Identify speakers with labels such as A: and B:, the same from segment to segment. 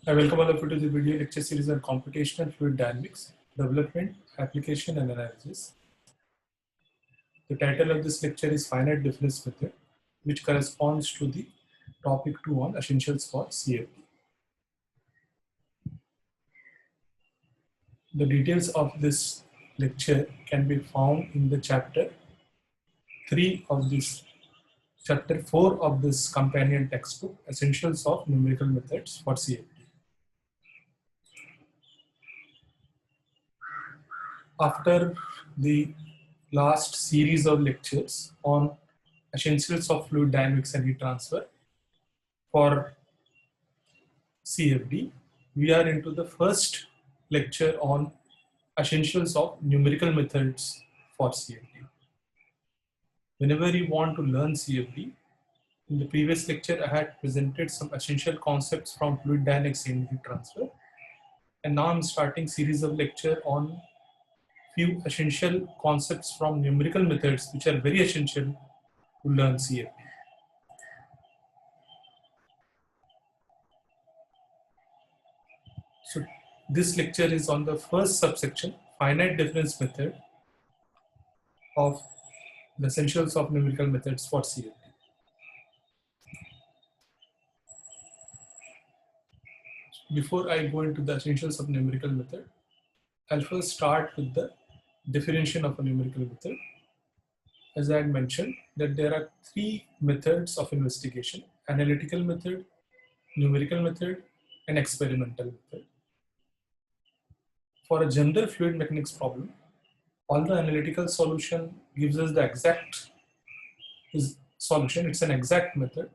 A: I welcome all of you to the video lecture series on computational fluid dynamics, development, application, and analysis. The title of this lecture is Finite Difference Method, which corresponds to the topic 2 on essentials for CFD. The details of this lecture can be found in the chapter 4 of this companion textbook, Essentials of Numerical Methods for CFD. After the last series of lectures on essentials of fluid dynamics and heat transfer for CFD, we are into the first lecture on essentials of numerical methods for CFD. Whenever you want to learn CFD, in the previous lecture I had presented some essential concepts from fluid dynamics and heat transfer, and now I'm starting series of lecture on few essential concepts from numerical methods which are very essential to learn CFD. So this lecture is on the first subsection, finite difference method of the essentials of numerical methods for CFD. Before I go into the essentials of numerical method, I'll first start with the definition of a numerical method. As I had mentioned, that there are three methods of investigation: analytical method, numerical method, and experimental method. For a general fluid mechanics problem, although analytical solution gives us the exact solution, it's an exact method,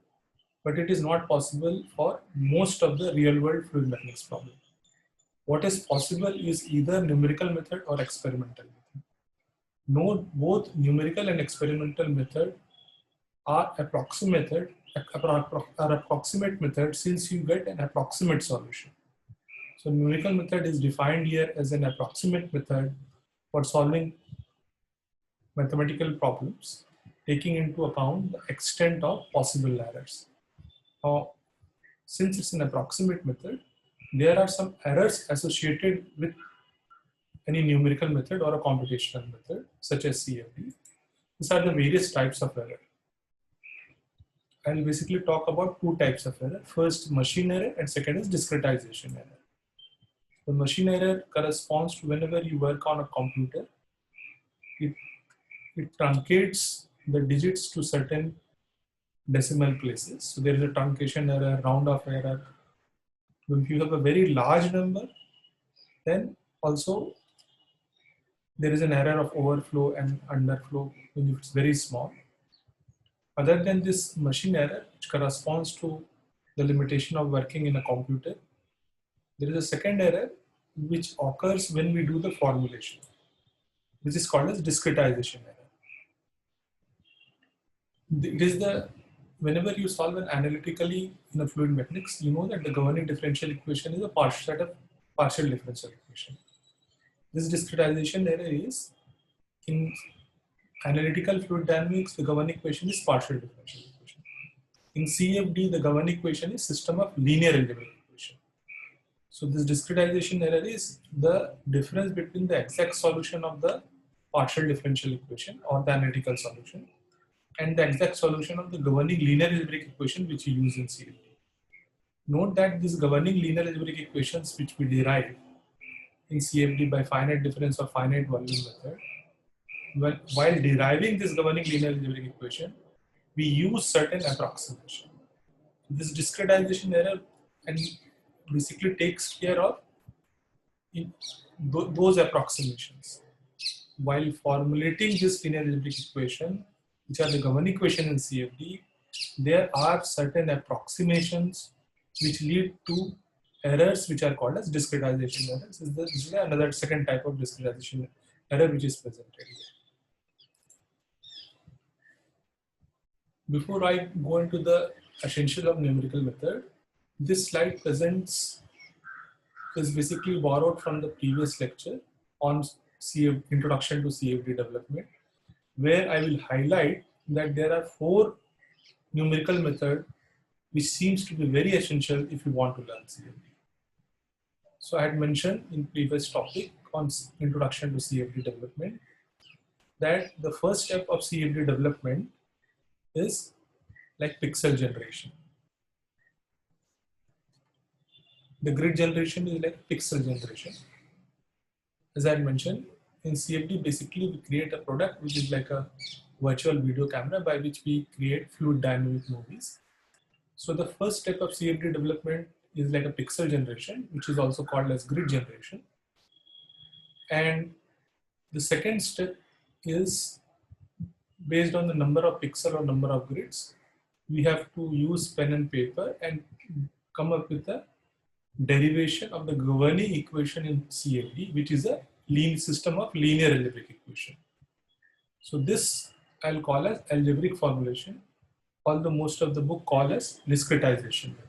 A: but it is not possible for most of the real world fluid mechanics problem. What is possible is either numerical method or experimental method. Note, both numerical and experimental method are approximate method since you get an approximate solution. So numerical method is defined here as an approximate method for solving mathematical problems, taking into account the extent of possible errors. Now, since it's an approximate method, there are some errors associated with any numerical method or a computational method, such as CFD. These are the various types of error. I'll basically talk about two types of error. First, machine error, and second is discretization error. The machine error corresponds to whenever you work on a computer, it truncates the digits to certain decimal places. So there is a truncation error, round off error. If you have a very large number, then also there is an error of overflow and underflow when it's very small. Other than this machine error, which corresponds to the limitation of working in a computer, there is a second error which occurs when we do the formulation, which is called as discretization error. It is whenever you solve an analytically in a fluid mechanics, you know that the governing differential equation is a partial set of partial differential equation. This discretization error is in analytical fluid dynamics, the governing equation is partial differential equation. In CFD, the governing equation is system of linear algebraic equation. So this discretization error is the difference between the exact solution of the partial differential equation or the analytical solution and the exact solution of the governing linear algebraic equation which you use in CFD. Note that these governing linear algebraic equations which we derive in CFD by finite difference or finite volume method, while deriving this governing linear algebraic equation, we use certain approximation. This discretization error and basically takes care of those approximations. While formulating this linear algebraic equation, which are the governing equation in CFD, there are certain approximations which lead to errors which are called as discretization errors. This is another second type of discretization error which is presented here. Before I go into the essential of numerical method, this slide is basically borrowed from the previous lecture on introduction to CFD development, where I will highlight that there are 4 numerical methods which seems to be very essential if you want to learn CFD. So I had mentioned in previous topic on introduction to CFD development that the first step of CFD development is like pixel generation. The grid generation is like pixel generation. As I had mentioned, in CFD, basically we create a product which is like a virtual video camera by which we create fluid dynamic movies. So the first step of CFD development is like a pixel generation, which is also called as grid generation. And the second step is based on the number of pixel or number of grids. We have to use pen and paper and come up with a derivation of the governing equation in CFD, which is a system of linear algebraic equation. So this I'll call as algebraic formulation, although most of the book call as discretization method.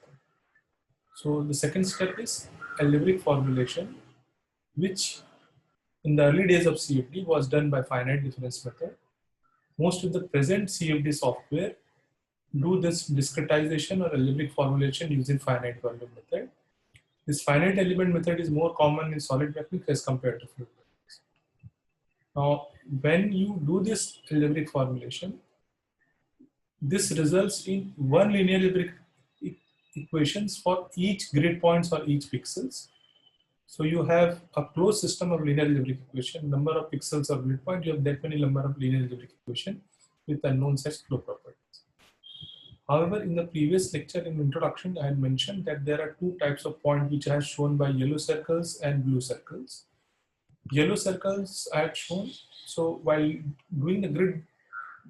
A: So the second step is algebraic formulation, which in the early days of CFD was done by finite difference method. Most of the present CFD software do this discretization or algebraic formulation using finite volume method. This finite element method is more common in solid mechanics as compared to fluid mechanics. Now, when you do this algebraic formulation, this results in one linear algebraic equations for each grid points or each pixels. So you have a closed system of linear algebraic equation, number of pixels or grid point, you have that many number of linear algebraic equation with unknown such flow properties. However, in the previous lecture in introduction, I had mentioned that there are two types of points which I have shown by yellow circles and blue circles. Yellow circles I had shown, so while doing the grid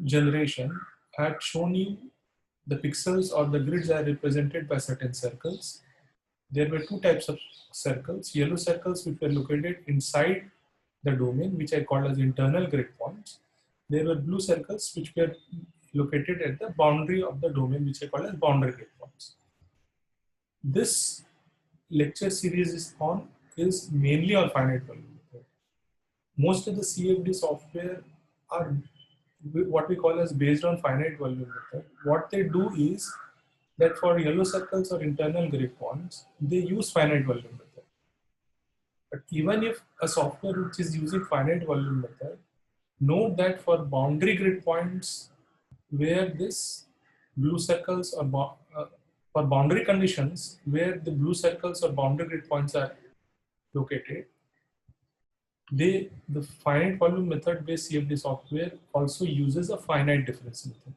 A: generation, I had shown you the pixels or the grids are represented by certain circles. There were two types of circles, yellow circles which were located inside the domain, which I called as internal grid points. There were blue circles which were located at the boundary of the domain, which I call as boundary grid points. This lecture series is mainly on finite volume method. Most of the CFD software are what we call as based on finite volume method. What they do is that for yellow circles or internal grid points, they use finite volume method. But even if a software which is using finite volume method, note that for boundary grid points where this blue circles or for boundary conditions where the blue circles or boundary grid points are located, the finite volume method based CFD software also uses a finite difference method.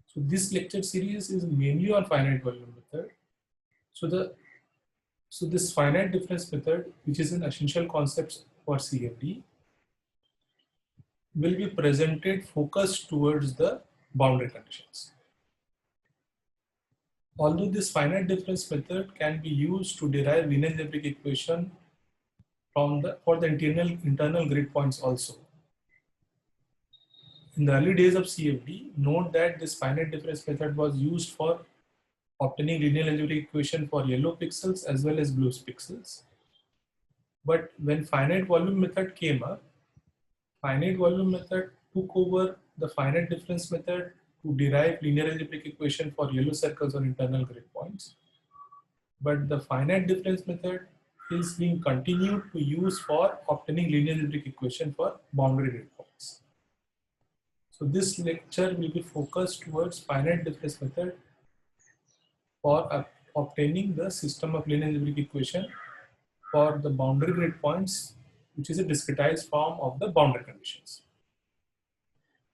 A: So this lecture series is mainly on finite volume method. So this finite difference method, which is an essential concept for CFD, will be presented focused towards the boundary conditions. Although this finite difference method can be used to derive linear algebraic equation for the internal grid points also. In the early days of CFD, note that this finite difference method was used for obtaining linear algebraic equation for yellow pixels as well as blue pixels. But when finite volume method came up, finite volume method took over the finite difference method to derive linear algebraic equation for yellow circles or internal grid points. But the finite difference method is being continued to use for obtaining linear algebraic equation for boundary grid points. So this lecture will be focused towards finite difference method for obtaining the system of linear algebraic equation for the boundary grid points, which is a discretized form of the boundary conditions.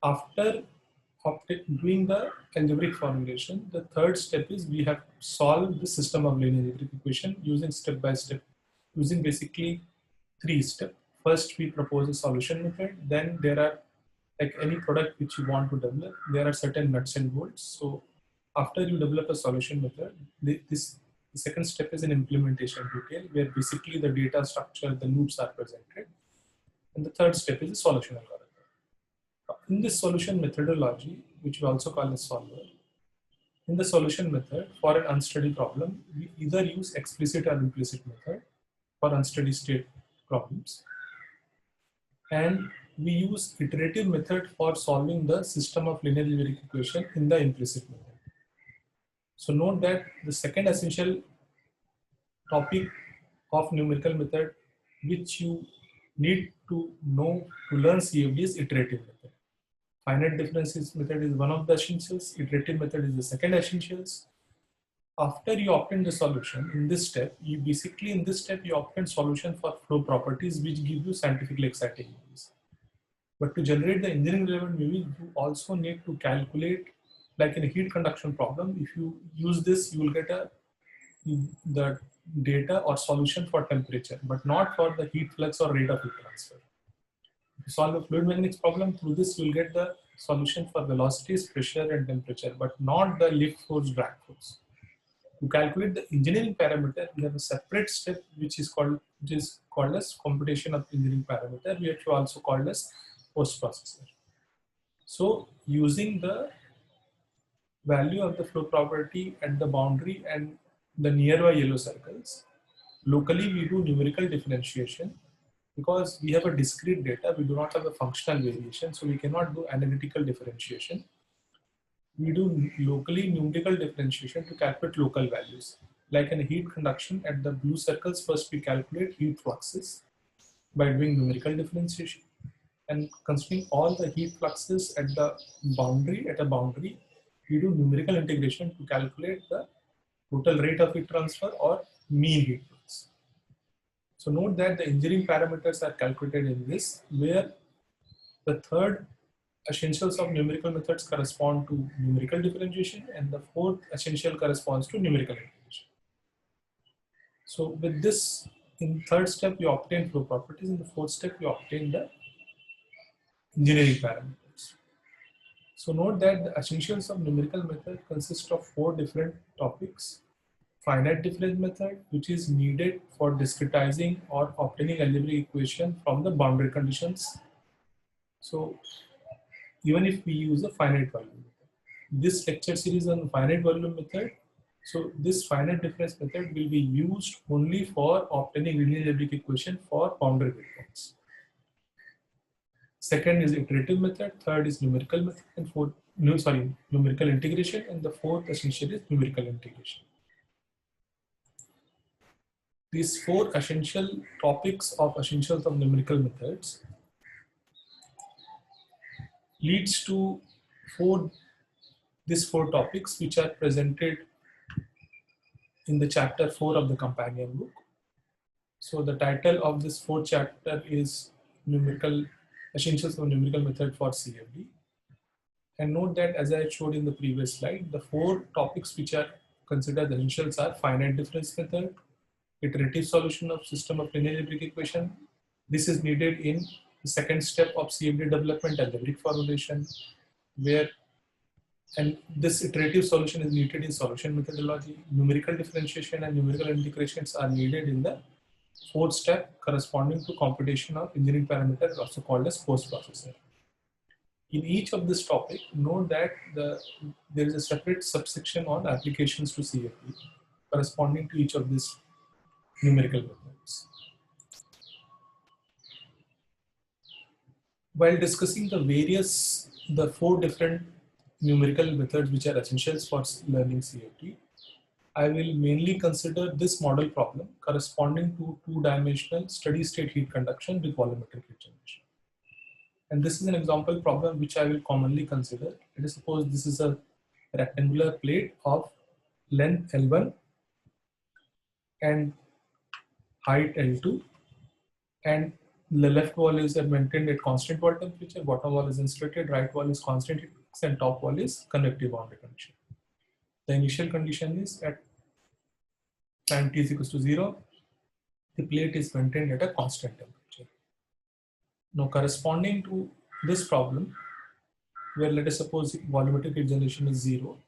A: After doing the algebraic formulation, the third step is we have solved the system of linear algebraic equation using step by step, using basically 3 steps. First, we propose a solution method. Then there are, like any product which you want to develop, there are certain nuts and bolts. So after you develop a solution method, the second step is an implementation detail, where basically the data structure, the loops are presented. And the third step is a solution algorithm. In this solution methodology, which we also call as solver, in the solution method for an unsteady problem, we either use explicit or implicit method for unsteady state problems. And we use iterative method for solving the system of linear algebraic equation in the implicit method. So note that the second essential topic of numerical method which you need to know to learn CFD is iterative method. Finite differences method is one of the essentials. Iterative method is the second essentials. After you obtain the solution, in this step, you obtain solution for flow properties which give you scientifically exciting movies. But to generate the engineering relevant movie, you also need to calculate, like in a heat conduction problem, if you use this, you will get the data or solution for temperature, but not for the heat flux or rate of heat transfer. To solve a fluid mechanics problem, through this you will get the solution for velocities, pressure and temperature, but not the lift force, drag force. To calculate the engineering parameter, we have a separate step which is called as computation of engineering parameter, which we also called as post-processor. So using the value of the flow property at the boundary and the nearby yellow circles, locally we do numerical differentiation. Because we have a discrete data, we do not have a functional variation, so we cannot do analytical differentiation. We do locally numerical differentiation to calculate local values. Like in heat conduction, at the blue circles, first we calculate heat fluxes by doing numerical differentiation. And considering all the heat fluxes at the boundary, we do numerical integration to calculate the total rate of heat transfer or mean heat flux. So note that the engineering parameters are calculated in this, where the third essentials of numerical methods correspond to numerical differentiation and the fourth essential corresponds to numerical integration. So with this, in third step you obtain flow properties, in the fourth step you obtain the engineering parameters. So note that the essentials of numerical method consist of 4 different topics. Finite difference method, which is needed for discretizing or obtaining algebraic equation from the boundary conditions. So even if we use a finite volume method, this lecture series on finite volume method, so this finite difference method will be used only for obtaining linear algebraic equation for boundary breakpoints. Second is iterative method, third is numerical method, and numerical integration, and the fourth essential is numerical integration. These 4 essential topics of essentials of numerical methods leads to these 4 topics which are presented in the chapter 4 of the companion book. So the title of this 4th chapter is Essentials of Numerical Method for CFD. And note that as I showed in the previous slide, the 4 topics which are considered essentials are finite difference method, iterative solution of system of linear algebraic equation. This is needed in the second step of CFD development, algebraic formulation, and this iterative solution is needed in solution methodology. Numerical differentiation and numerical integrations are needed in the 4th step corresponding to computation of engineering parameters, also called as post-processor. In each of this topic, note that there is a separate subsection on applications to CFD corresponding to each of these numerical methods. While discussing the 4 different numerical methods which are essentials for learning CFD, I will mainly consider this model problem corresponding to 2-dimensional steady-state heat conduction with volumetric heat generation. And this is an example problem which I will commonly consider. Let us suppose this is a rectangular plate of length L1 and height L2, and the left wall is maintained at constant wall temperature, bottom wall is insulated, right wall is constant heat flux, and top wall is convective boundary condition. The initial condition is at time t is equals to 0, the plate is maintained at a constant temperature. Now corresponding to this problem, where let us suppose volumetric heat generation is 0,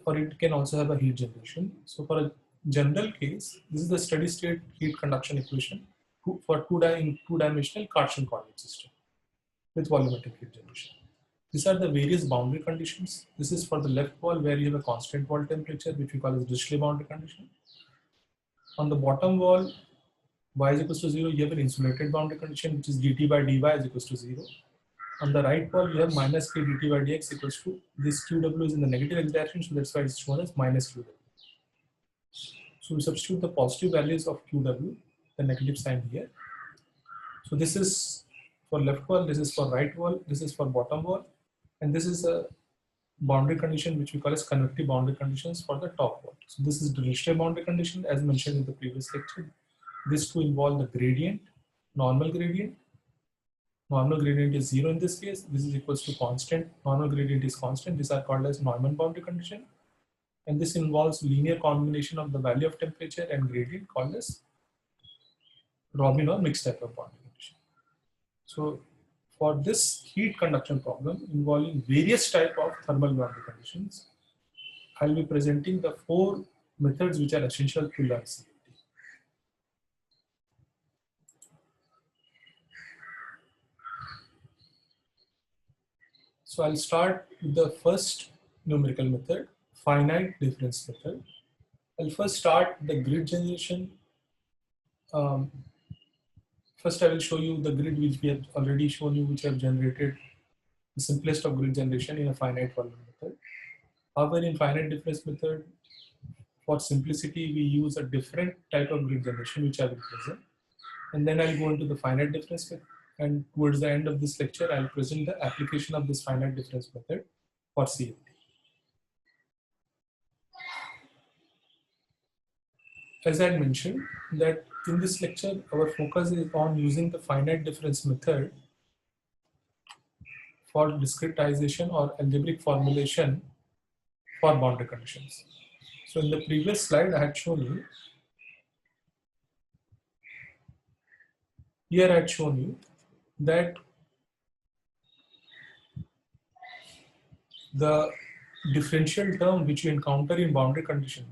A: or it can also have a heat generation. So for a general case, this is the steady state heat conduction equation for two-dimensional Cartesian coordinate system with volumetric heat generation. These are the various boundary conditions. This is for the left wall where you have a constant wall temperature, which we call as Dirichlet boundary condition. On the bottom wall, y is equals to 0, you have an insulated boundary condition, which is dt by dy is equals to 0. On the right wall, you have minus k dt by dx equals to, this qw is in the negative x direction, so that's why it's shown as minus qw. So we substitute the positive values of QW, the negative sign here. So this is for left wall, this is for right wall, this is for bottom wall, and this is a boundary condition which we call as convective boundary conditions for the top wall. So this is the Richter boundary condition as mentioned in the previous lecture. This to involve the gradient, normal gradient. Normal gradient is 0 in this case. This is equals to constant. Normal gradient is constant. These are called as Neumann boundary condition. And this involves linear combination of the value of temperature and gradient called as Robin or mixed type of boundary condition. So for this heat conduction problem involving various type of thermal boundary conditions, I will be presenting the 4 methods which are essential to learn CFD. So I'll start with the first numerical method, finite difference method. I'll first start the grid generation. First, I will show you the grid which we have already shown you, which I have generated the simplest of grid generation in a finite volume method. However, in finite difference method, for simplicity, we use a different type of grid generation, which I will present. And then I'll go into the finite difference method. And towards the end of this lecture, I'll present the application of this finite difference method for CFD. As I mentioned, that in this lecture, our focus is on using the finite difference method for discretization or algebraic formulation for boundary conditions. So in the previous slide, I had shown you, here I had shown you that the differential term which you encounter in boundary condition,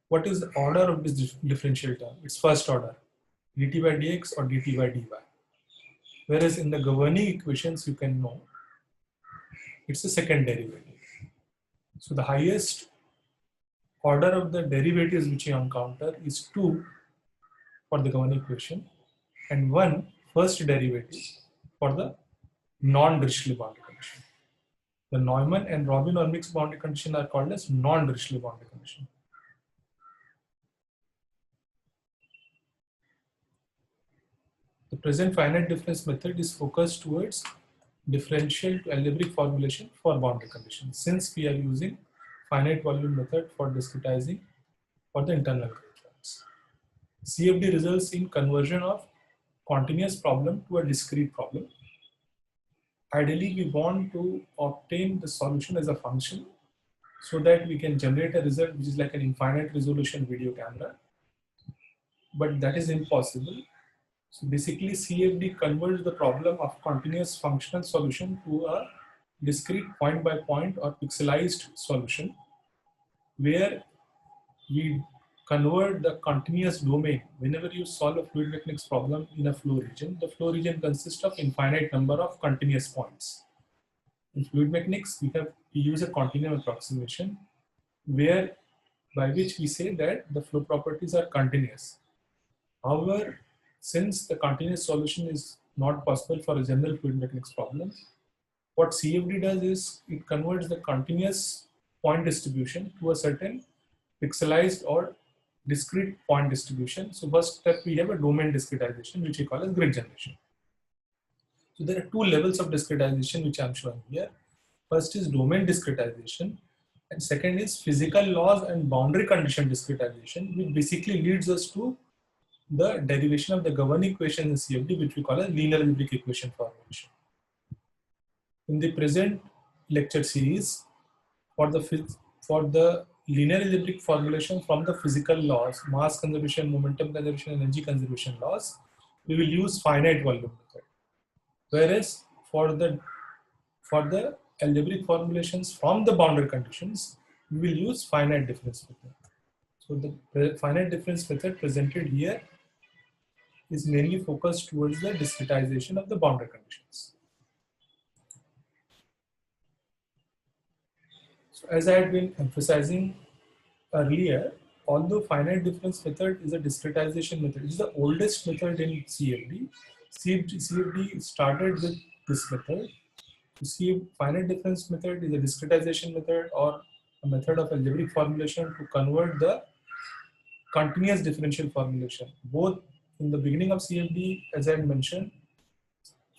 A: what is the order of this differential term? It's first order, dt by dx or dt by dy. Whereas in the governing equations, you can know it's the second derivative. So the highest order of the derivatives which you encounter is 2 for the governing equation and 1 first derivative for the non-Dirichlet boundary condition. The Neumann and Robin or mixed boundary condition are called as non-Dirichlet boundary condition. The present finite difference method is focused towards differential to algebraic formulation for boundary conditions, since we are using finite volume method for discretizing for the internal gradient. CFD results in conversion of continuous problem to a discrete problem. Ideally, we want to obtain the solution as a function so that we can generate a result which is like an infinite resolution video camera, but that is impossible. So basically, CFD converts the problem of continuous functional solution to a discrete point by point or pixelized solution, where we convert the continuous domain. Whenever you solve a fluid mechanics problem in a flow region, the flow region consists of infinite number of continuous points. In fluid mechanics, we use a continuum approximation, where by which we say that the flow properties are continuous. However, since the continuous solution is not possible for a general fluid mechanics problem, what CFD does is it converts the continuous point distribution to a certain pixelized or discrete point distribution. So first step, we have a domain discretization, which we call as grid generation. So there are 2 levels of discretization which I am showing here. First is domain discretization, and second is physical laws and boundary condition discretization, which basically leads us to the derivation of the governing equation in CFD, which we call as linear algebraic equation formulation. In the present lecture series, for the linear algebraic formulation from the physical laws, mass conservation, momentum conservation, and energy conservation laws, we will use finite volume method. Whereas for the algebraic formulations from the boundary conditions, we will use finite difference method. So the finite difference method presented here is mainly focused towards the discretization of the boundary conditions. So as I had been emphasizing earlier, although finite difference method is a discretization method, it is the oldest method in CFD. CFD started with this method. You see, finite difference method is a discretization method or a method of algebraic formulation to convert the continuous differential formulation. Both in the beginning of CFD, as I mentioned,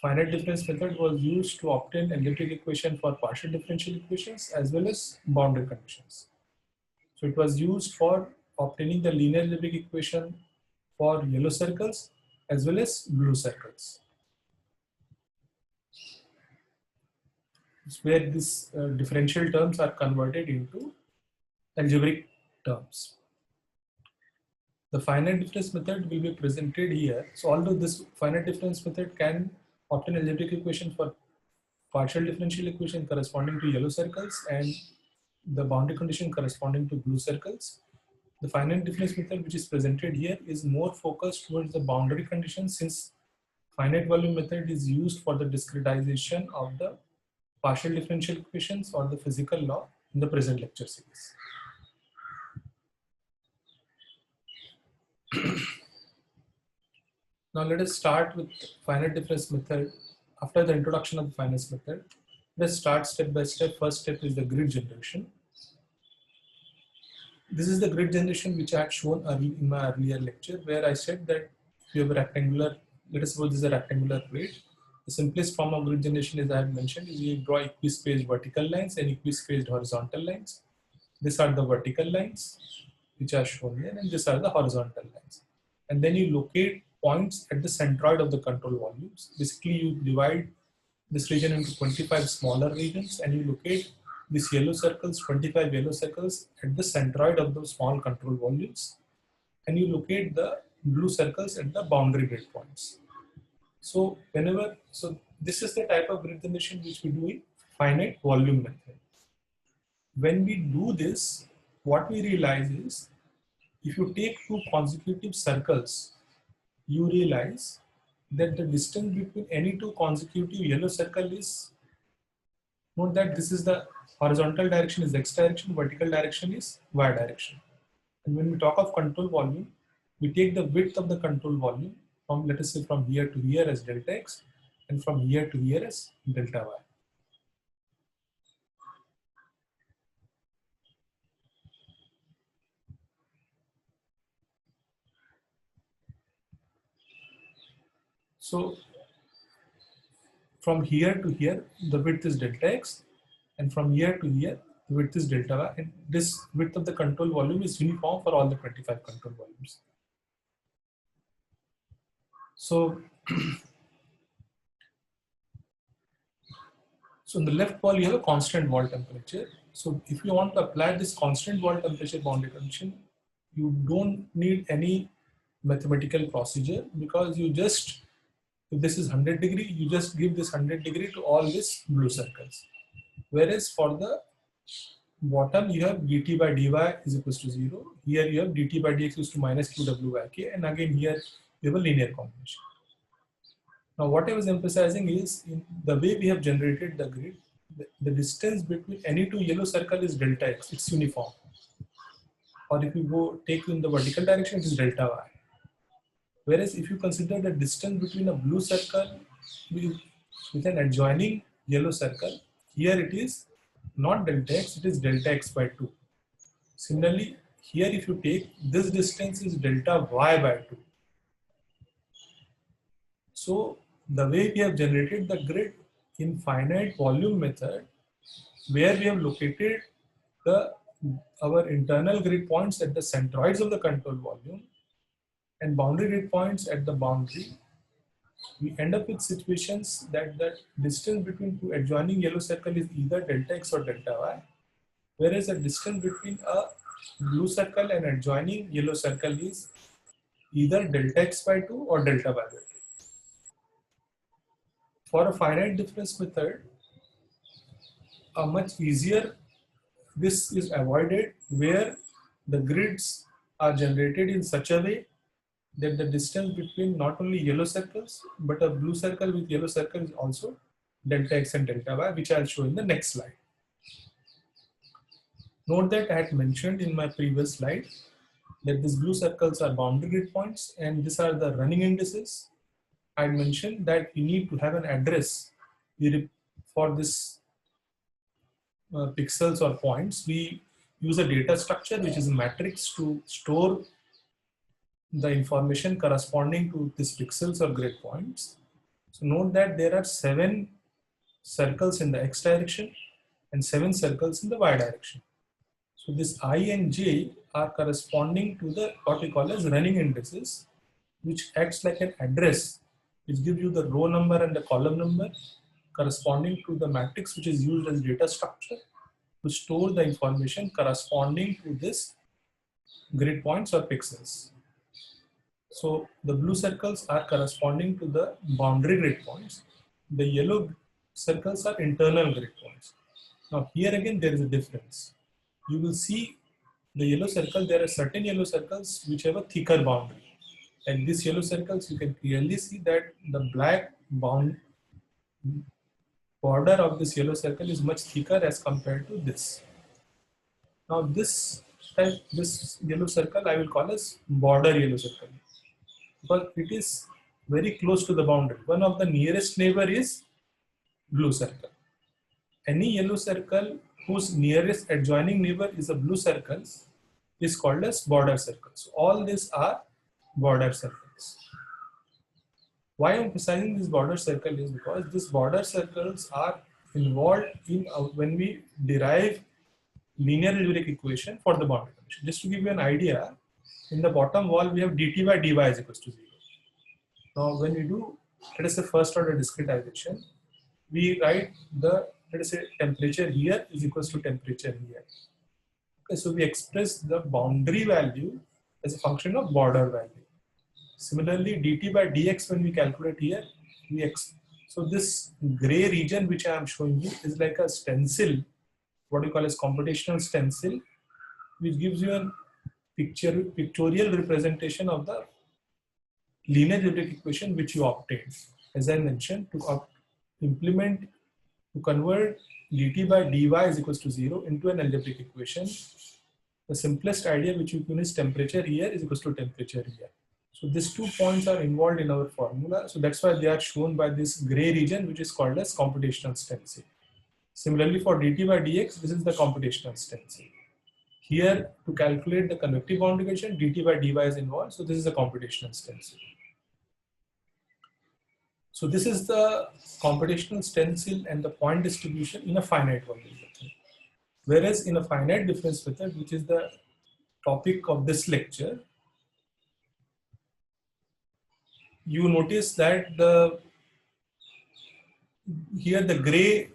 A: finite difference method was used to obtain elliptic equation for partial differential equations as well as boundary conditions. So it was used for obtaining the linear elliptic equation for yellow circles as well as blue circles. It's where these differential terms are converted into algebraic terms. The finite difference method will be presented here. So although this finite difference method can obtain algebraic equation for partial differential equation corresponding to yellow circles and the boundary condition corresponding to blue circles, the finite difference method which is presented here is more focused towards the boundary conditions, since finite volume method is used for the discretization of the partial differential equations or the physical law in the present lecture series. Now let us start with finite difference method. After the introduction of the finite method, let's start step by step. First step is the grid generation. This is the grid generation which I had shown in my earlier lecture, where I said that if you have a rectangular, let us suppose this is a rectangular plate. The simplest form of grid generation, as I had mentioned, is you draw equispaced vertical lines and equispaced horizontal lines. These are the vertical lines which are shown here, and these are the horizontal lines. And then you locate points at the centroid of the control volumes. Basically, you divide this region into 25 smaller regions, and you locate these yellow circles, 25 yellow circles at the centroid of the small control volumes, and you locate the blue circles at the boundary grid points. So this is the type of grid generation which we do in finite volume method. When we do this, what we realize is, if you take two consecutive circles, you realize that the distance between any two consecutive yellow circle is, note that this is the horizontal direction is x direction, vertical direction is y direction. And when we talk of control volume, we take the width of the control volume from, let us say, from here to here as delta x, and from here to here as delta y. So from here to here, the width is delta x, and from here to here, the width is delta y, and this width of the control volume is uniform for all the 25 control volumes. So, so in the left wall, you have a constant wall temperature. So if you want to apply this constant wall temperature boundary condition, you don't need any mathematical procedure, because you just, if this is 100 degree, you just give this 100 degree to all these blue circles. Whereas for the bottom, you have dt by dy is equals to 0. Here you have dt by dx equals to minus qwyk, and again here you have a linear combination. Now what I was emphasizing is, in the way we have generated the grid, the distance between any two yellow circle is delta x, it's uniform. Or if you go take in the vertical direction, it is delta y. Whereas if you consider the distance between a blue circle with an adjoining yellow circle, here it is not delta x, it is delta x by 2. Similarly, here if you take this distance is delta y by 2. So the way we have generated the grid in finite volume method, where we have located our internal grid points at the centroids of the control volume and boundary grid points at the boundary, we end up with situations that the distance between two adjoining yellow circle is either delta x or delta y, whereas the distance between a blue circle and adjoining yellow circle is either delta x by 2 or delta y by 2. For a finite difference method, a much easier this is avoided, where the grids are generated in such a way that the distance between not only yellow circles but a blue circle with yellow circle is also delta x and delta y, which I'll show in the next slide. Note that I had mentioned in my previous slide that these blue circles are boundary grid points and these are the running indices. I mentioned that we need to have an address for this pixels or points. We use a data structure which is a matrix to store the information corresponding to these pixels or grid points. So note that there are 7 circles in the x direction and 7 circles in the y direction. So this I and j are corresponding to the what we call as running indices, which acts like an address, which gives you the row number and the column number corresponding to the matrix which is used as data structure to store the information corresponding to this grid points or pixels. So the blue circles are corresponding to the boundary grid points. The yellow circles are internal grid points. Now here again there is a difference. You will see the yellow circle, there are certain yellow circles which have a thicker boundary. And these yellow circles, you can clearly see that the black border of this yellow circle is much thicker as compared to this. Now this yellow circle I will call as border yellow circle, because it is very close to the boundary. One of the nearest neighbor is blue circle. Any yellow circle whose nearest adjoining neighbor is a blue circle is called as border circles. So all these are border circles. Why I am emphasizing this border circle is because these border circles are involved in when we derive linear algebraic equation for the boundary condition. Just to give you an idea, in the bottom wall we have dt by dy is equals to 0. Now when we do, let us say, first order discretization, we write the, let us say, temperature here is equals to temperature here. Okay, so we express the boundary value as a function of border value. Similarly, dt by dx, when we calculate here, so this gray region which I am showing you is like a stencil, what we call as computational stencil, which gives you a pictorial representation of the linear algebraic equation which you obtained. As I mentioned, to convert dt by dy is equals to 0 into an algebraic equation, the simplest idea which you can is temperature here is equals to temperature here. So these 2 points are involved in our formula. So that's why they are shown by this gray region which is called as computational stencil. Similarly, for dt by dx, this is the computational stencil. Here, to calculate the convective boundary condition, dt by dy is involved. So this is a computational stencil. So this is the computational stencil and the point distribution in a finite volume method. Whereas in a finite difference method, which is the topic of this lecture, you notice that here the gray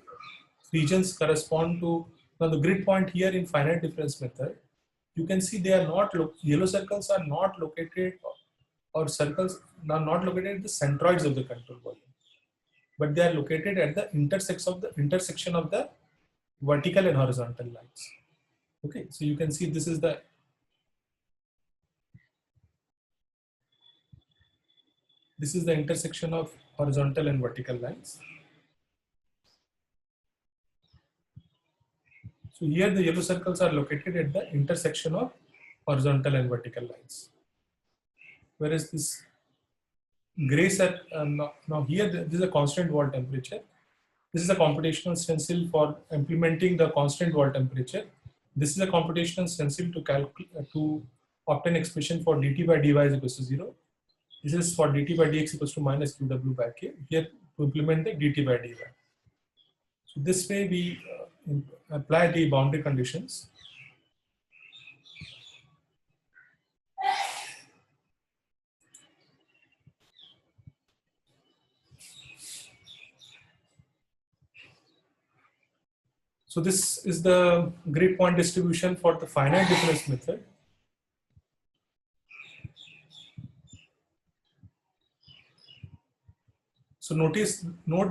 A: regions correspond to, now the grid point here in finite difference method, you can see they are not, yellow circles are not located, or circles are not located at the centroids of the control volume, but they are located at the intersection of the vertical and horizontal lines. Okay, so you can see this is the intersection of horizontal and vertical lines. So here the yellow circles are located at the intersection of horizontal and vertical lines. Whereas this gray circle, now here this is a constant wall temperature. This is a computational stencil for implementing the constant wall temperature. This is a computational stencil to obtain expression for dt by dy is equals to 0. This is for dt by dx equals to minus qw by k. Here to implement the dt by dy. So this way we apply the boundary conditions. So this is the grid point distribution for the finite difference method. So note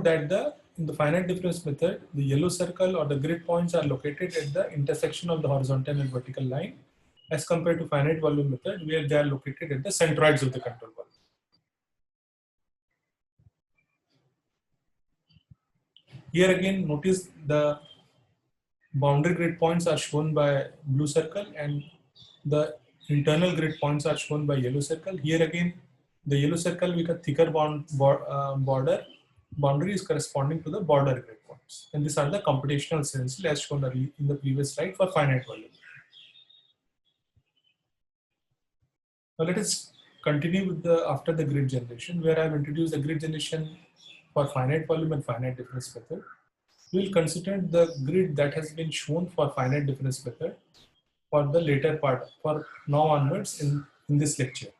A: that in the finite difference method, the yellow circle or the grid points are located at the intersection of the horizontal and vertical line, as compared to finite volume method where they are located at the centroids of the control volume. Here again, notice the boundary grid points are shown by blue circle and the internal grid points are shown by yellow circle. Here again, the yellow circle with a thicker boundary is corresponding to the border grid points. And these are the computational stencil as shown in the previous slide for finite volume. Now let us continue with the after the grid generation, where I've introduced the grid generation for finite volume and finite difference method. We'll consider the grid that has been shown for finite difference method for the later part, for now onwards in this lecture.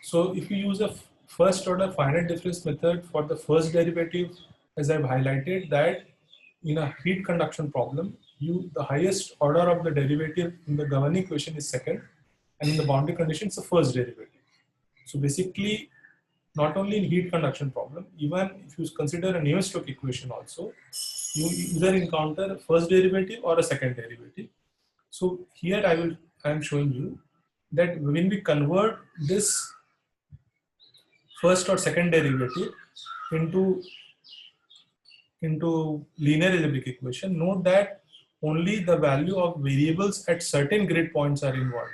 A: So if you use a first order finite difference method for the first derivative, as I've highlighted that in a heat conduction problem, the highest order of the derivative in the governing equation is second, and in the boundary condition it's the first derivative. So basically, not only in heat conduction problem, even if you consider a Navier-Stokes equation also, you either encounter a first derivative or a second derivative. So here I am showing you that when we convert this first or second derivative into linear algebraic equation, note that only the value of variables at certain grid points are involved.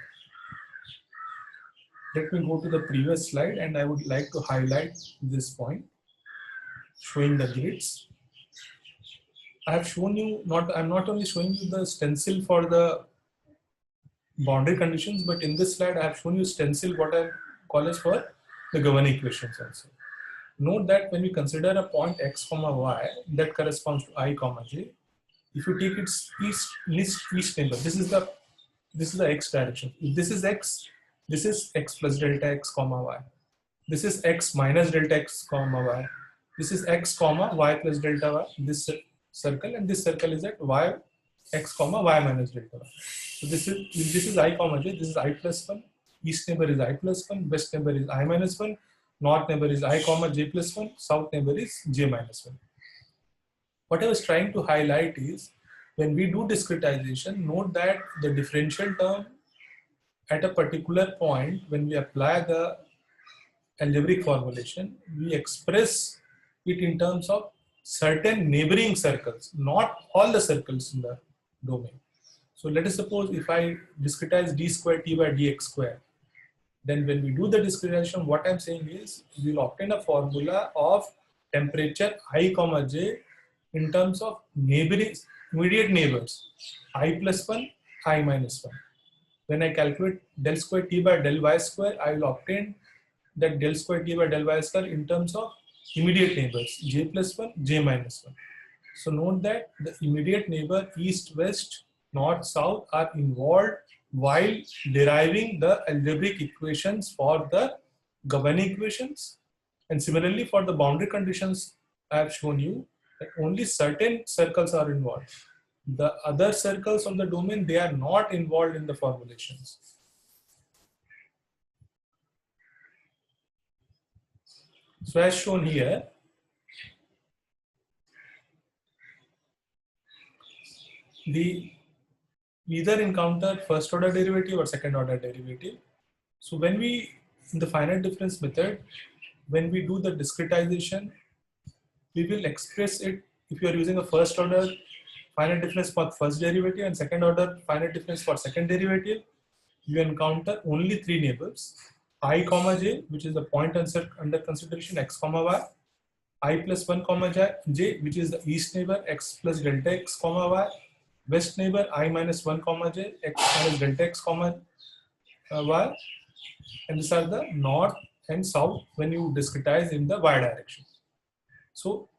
A: Let me go to the previous slide, and I would like to highlight this point, showing the grids. I have shown you, I'm not only showing you the stencil for the boundary conditions, but in this slide I have shown you stencil what I call as for the governing equations also. Note that when we consider a point x comma y that corresponds to I comma j, if you take its east neighbor, this is the x direction. If this is x plus delta x comma y. This is x minus delta x comma y. This is x comma y plus delta y. This circle, and this circle is at y x comma y minus delta y. So this is I comma j. This is I plus 1. East neighbor is I plus 1. West neighbor is I minus 1. North neighbor is I comma j plus 1. South neighbor is j minus 1. What I was trying to highlight is when we do discretization, note that the differential term at a particular point, when we apply the algebraic formulation, we express it in terms of certain neighboring circles, not all the circles in the domain. So let us suppose if I discretize d square t by dx square, then when we do the discretization, what I'm saying is we will obtain a formula of temperature I comma j in terms of neighboring immediate neighbors, I plus 1, I minus 1. When I calculate del square t by del y square, I will obtain that del square t by del y square in terms of immediate neighbors, j plus 1, j minus 1. So note that the immediate neighbor east, west, north, south are involved while deriving the algebraic equations for the governing equations. And similarly for the boundary conditions, I have shown you that only certain circles are involved. The other circles of the domain, they are not involved in the formulations. So as shown here, we either encounter first order derivative or second order derivative. So when we, in the finite difference method, when we do the discretization, we will express it if you are using a first order finite difference for first derivative and second order finite difference for second derivative, you encounter only three neighbors, I comma j, which is the point under consideration, x comma y, I plus 1 comma j, which is the east neighbor, x plus delta x comma y, west neighbor, I minus 1 comma j, x minus delta x comma y, and these are the north and south when you discretize in the y direction. So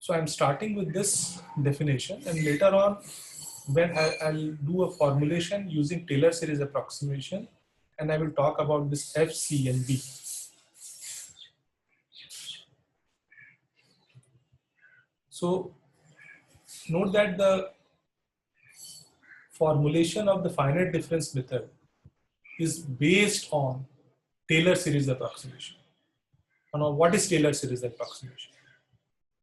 A: I'm starting with this definition, and later on when I'll do a formulation using Taylor series approximation, and I will talk about this F, C, and B. So note that the formulation of the finite difference method is based on Taylor series approximation. Now, what is Taylor series approximation?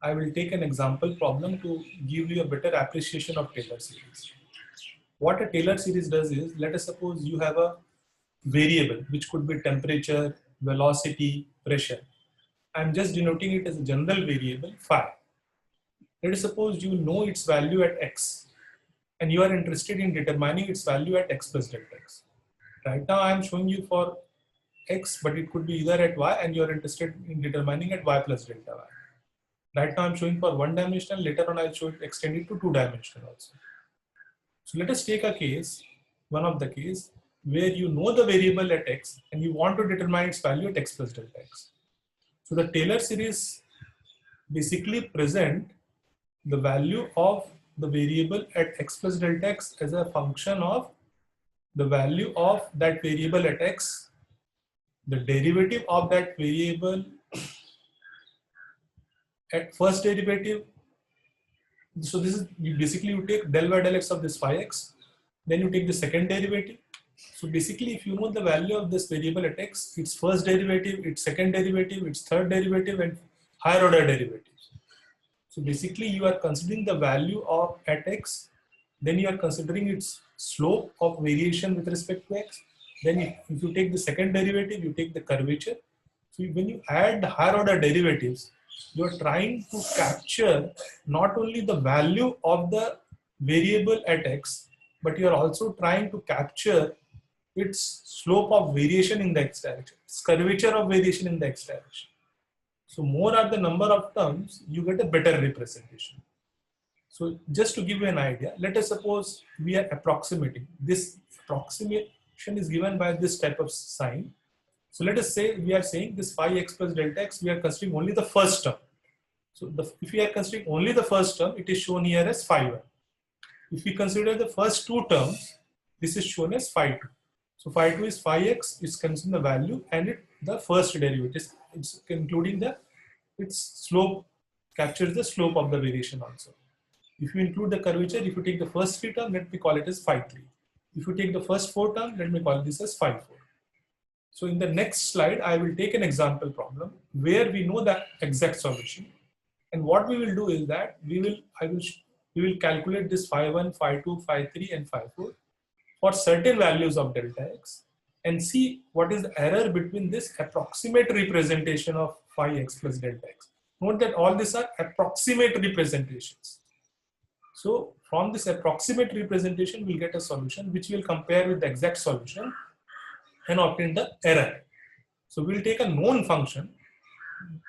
A: I will take an example problem to give you a better appreciation of Taylor series. What a Taylor series does is, let us suppose you have a variable which could be temperature, velocity, pressure. I'm just denoting it as a general variable phi. Let us suppose you know its value at x and you are interested in determining its value at x plus delta x. Right now I am showing you for x, but it could be either at y, and you are interested in determining at y plus delta y. Right now I'm showing for one dimensional, later on I'll show it extended to two dimensional also. So let us take a case, one of the case where you know the variable at x and you want to determine its value at x plus delta x. So the Taylor series basically present the value of the variable at x plus delta x as a function of the value of that variable at x, the derivative of that variable at first derivative. So this is you take del by del x of this phi x, then you take the second derivative. So basically, if you know the value of this variable at x, its first derivative, its second derivative, its third derivative, and higher order derivatives. So basically, you are considering the value of at x, then you are considering its slope of variation with respect to x. Then if you take the second derivative, you take the curvature. So when you add the higher order derivatives, you are trying to capture not only the value of the variable at x, but you are also trying to capture its slope of variation in the x direction, its curvature of variation in the x direction. So more are the number of terms, you get a better representation. So just to give you an idea, let us suppose we are approximating. This approximation is given by this type of sign. So let us say we are saying this phi x plus delta x, we are considering only the first term. So if we are considering only the first term, it is shown here as phi 1. If we consider the first two terms, this is shown as phi 2. So phi 2 is phi x, it's considering the value and the first derivative. It's including its slope, captures the slope of the variation also. If you include the curvature, if you take the first three term, let me call it as phi 3. If you take the first four term, let me call this as phi 4. So in the next slide, I will take an example problem where we know the exact solution. And what we will do is that we will calculate this phi 1, phi 2, phi 3, and phi 4 for certain values of delta x and see what is the error between this approximate representation of phi x plus delta x. Note that all these are approximate representations. So from this approximate representation, we'll get a solution which we'll compare with the exact solution and obtain the error. So we'll take a known function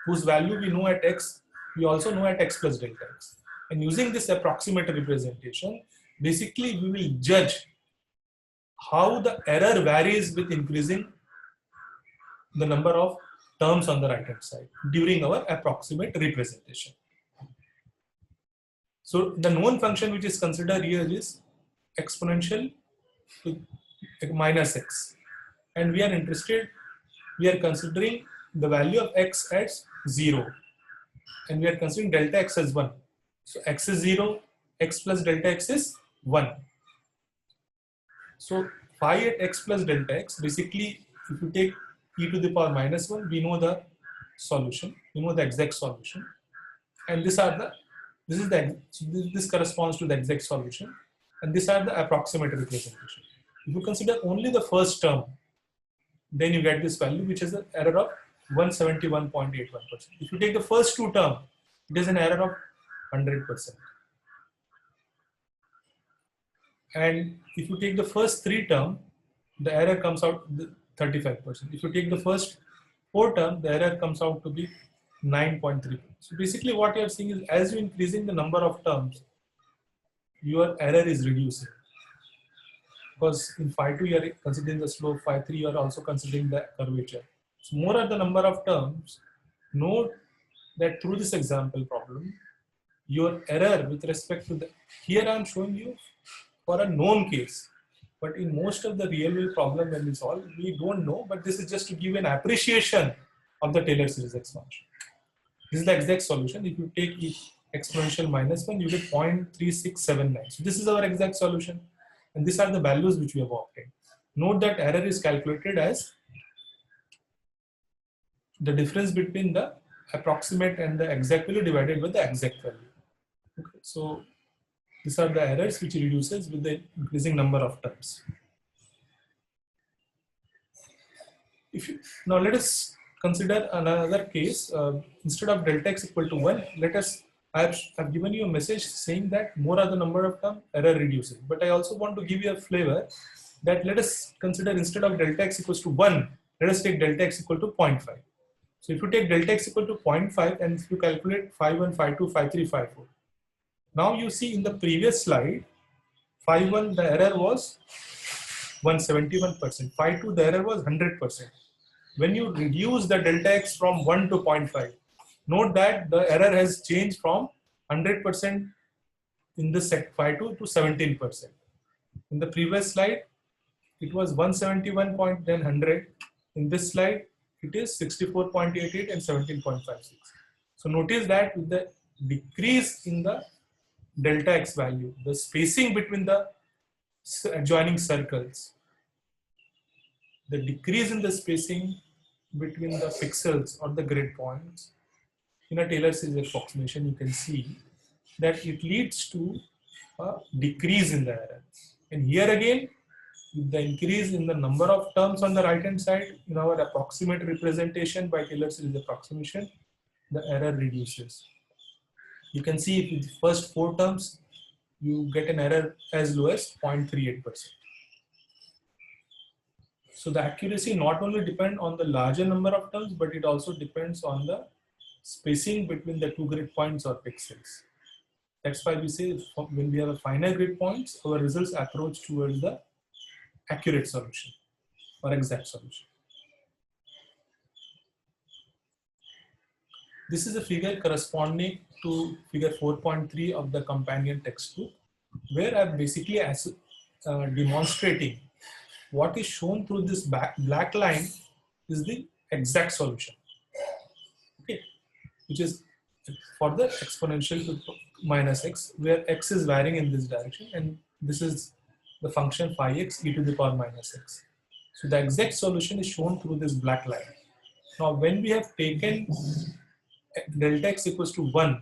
A: whose value we know at x, we also know at x plus delta x. And using this approximate representation, basically we will judge how the error varies with increasing the number of terms on the right hand side during our approximate representation. So the known function which is considered here is exponential to minus x. And we are considering the value of x as 0. And we are considering delta x as 1. So x is 0, x plus delta x is 1. So phi at x plus delta x, basically if you take e to the power minus 1, we know the solution, we know the exact solution. And this corresponds to the exact solution. And these are the approximate representation. If you consider only the first term, then you get this value, which is an error of 171.81%. If you take the first two terms, it is an error of 100%. And if you take the first three terms, the error comes out 35%. If you take the first four terms, the error comes out to be 9.3%. So basically what you are seeing is as you increasing the number of terms, your error is reducing. Because in phi 2 you are considering the slope, phi 3 you are also considering the curvature. So more are the number of terms. Note that through this example problem, your error with respect to here I am showing you for a known case. But in most of the real world problem when we solve, we don't know, but this is just to give an appreciation of the Taylor series expansion. This is the exact solution. If you take exponential minus 1, you get 0.3679. So this is our exact solution. And these are the values which we have obtained. Note that error is calculated as the difference between the approximate and the exact value divided by the exact value. Okay, so these are the errors which reduces with the increasing number of terms. Now let us consider another case. Instead of delta x equal to 1, I've given you a message saying that more are the number of terms, error reduces. But I also want to give you a flavor that let us consider instead of delta x equals to 1, let us take delta x equal to 0.5. So if you take delta x equal to 0.5 and if you calculate phi 1, phi 2, phi 3, phi 4. Now you see in the previous slide, phi 1 the error was 171%. Phi 2, the error was 100%. When you reduce the delta x from 1 to 0.5, note that the error has changed from 100% in the phi 2 to 17%. In the previous slide, it was 171.100. In this slide, it is 64.88 and 17.56. So notice that with the decrease in the delta x value, the spacing between the adjoining circles, the decrease in the spacing between the pixels or the grid points in a Taylor series approximation, you can see that it leads to a decrease in the error. And here again, with the increase in the number of terms on the right hand side in our approximate representation by Taylor series approximation, the error reduces. You can see with the first 4 terms, you get an error as low as 0.38%. So the accuracy not only depends on the larger number of terms, but it also depends on the spacing between the 2 grid points or pixels. That's why we say when we have a finite grid points, our results approach towards the accurate solution or exact solution. This is a figure corresponding to figure 4.3 of the companion textbook, where I'm basically demonstrating what is shown through this black line is the exact solution, okay, which is for the exponential to minus x, where x is varying in this direction, and this is the function phi x e to the power minus x. So the exact solution is shown through this black line. Now, when we have taken delta x equals to 1,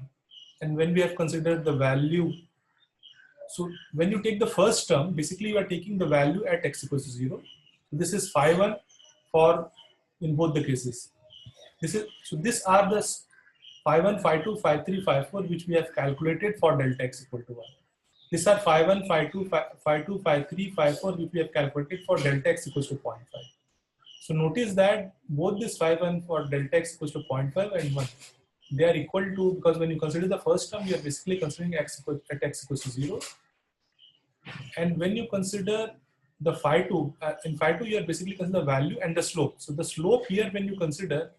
A: and when we have considered the value, so when you take the first term, basically you are taking the value at x equals to 0. So this is phi 1 for in both the cases. These are the phi 1, phi 2, phi 3, phi 4 which we have calculated for delta x equal to 1. These are phi 1, phi 2, phi 2, phi 3, phi 4 which we have calculated for delta x equals to 0.5. So notice that both this phi 1 for delta x equals to 0.5 and 1, they are equal to, because when you consider the first term, you are basically considering x equals to 0. And when you consider the phi 2, in phi 2 you are basically considering the value and the slope. So the slope here, when you consider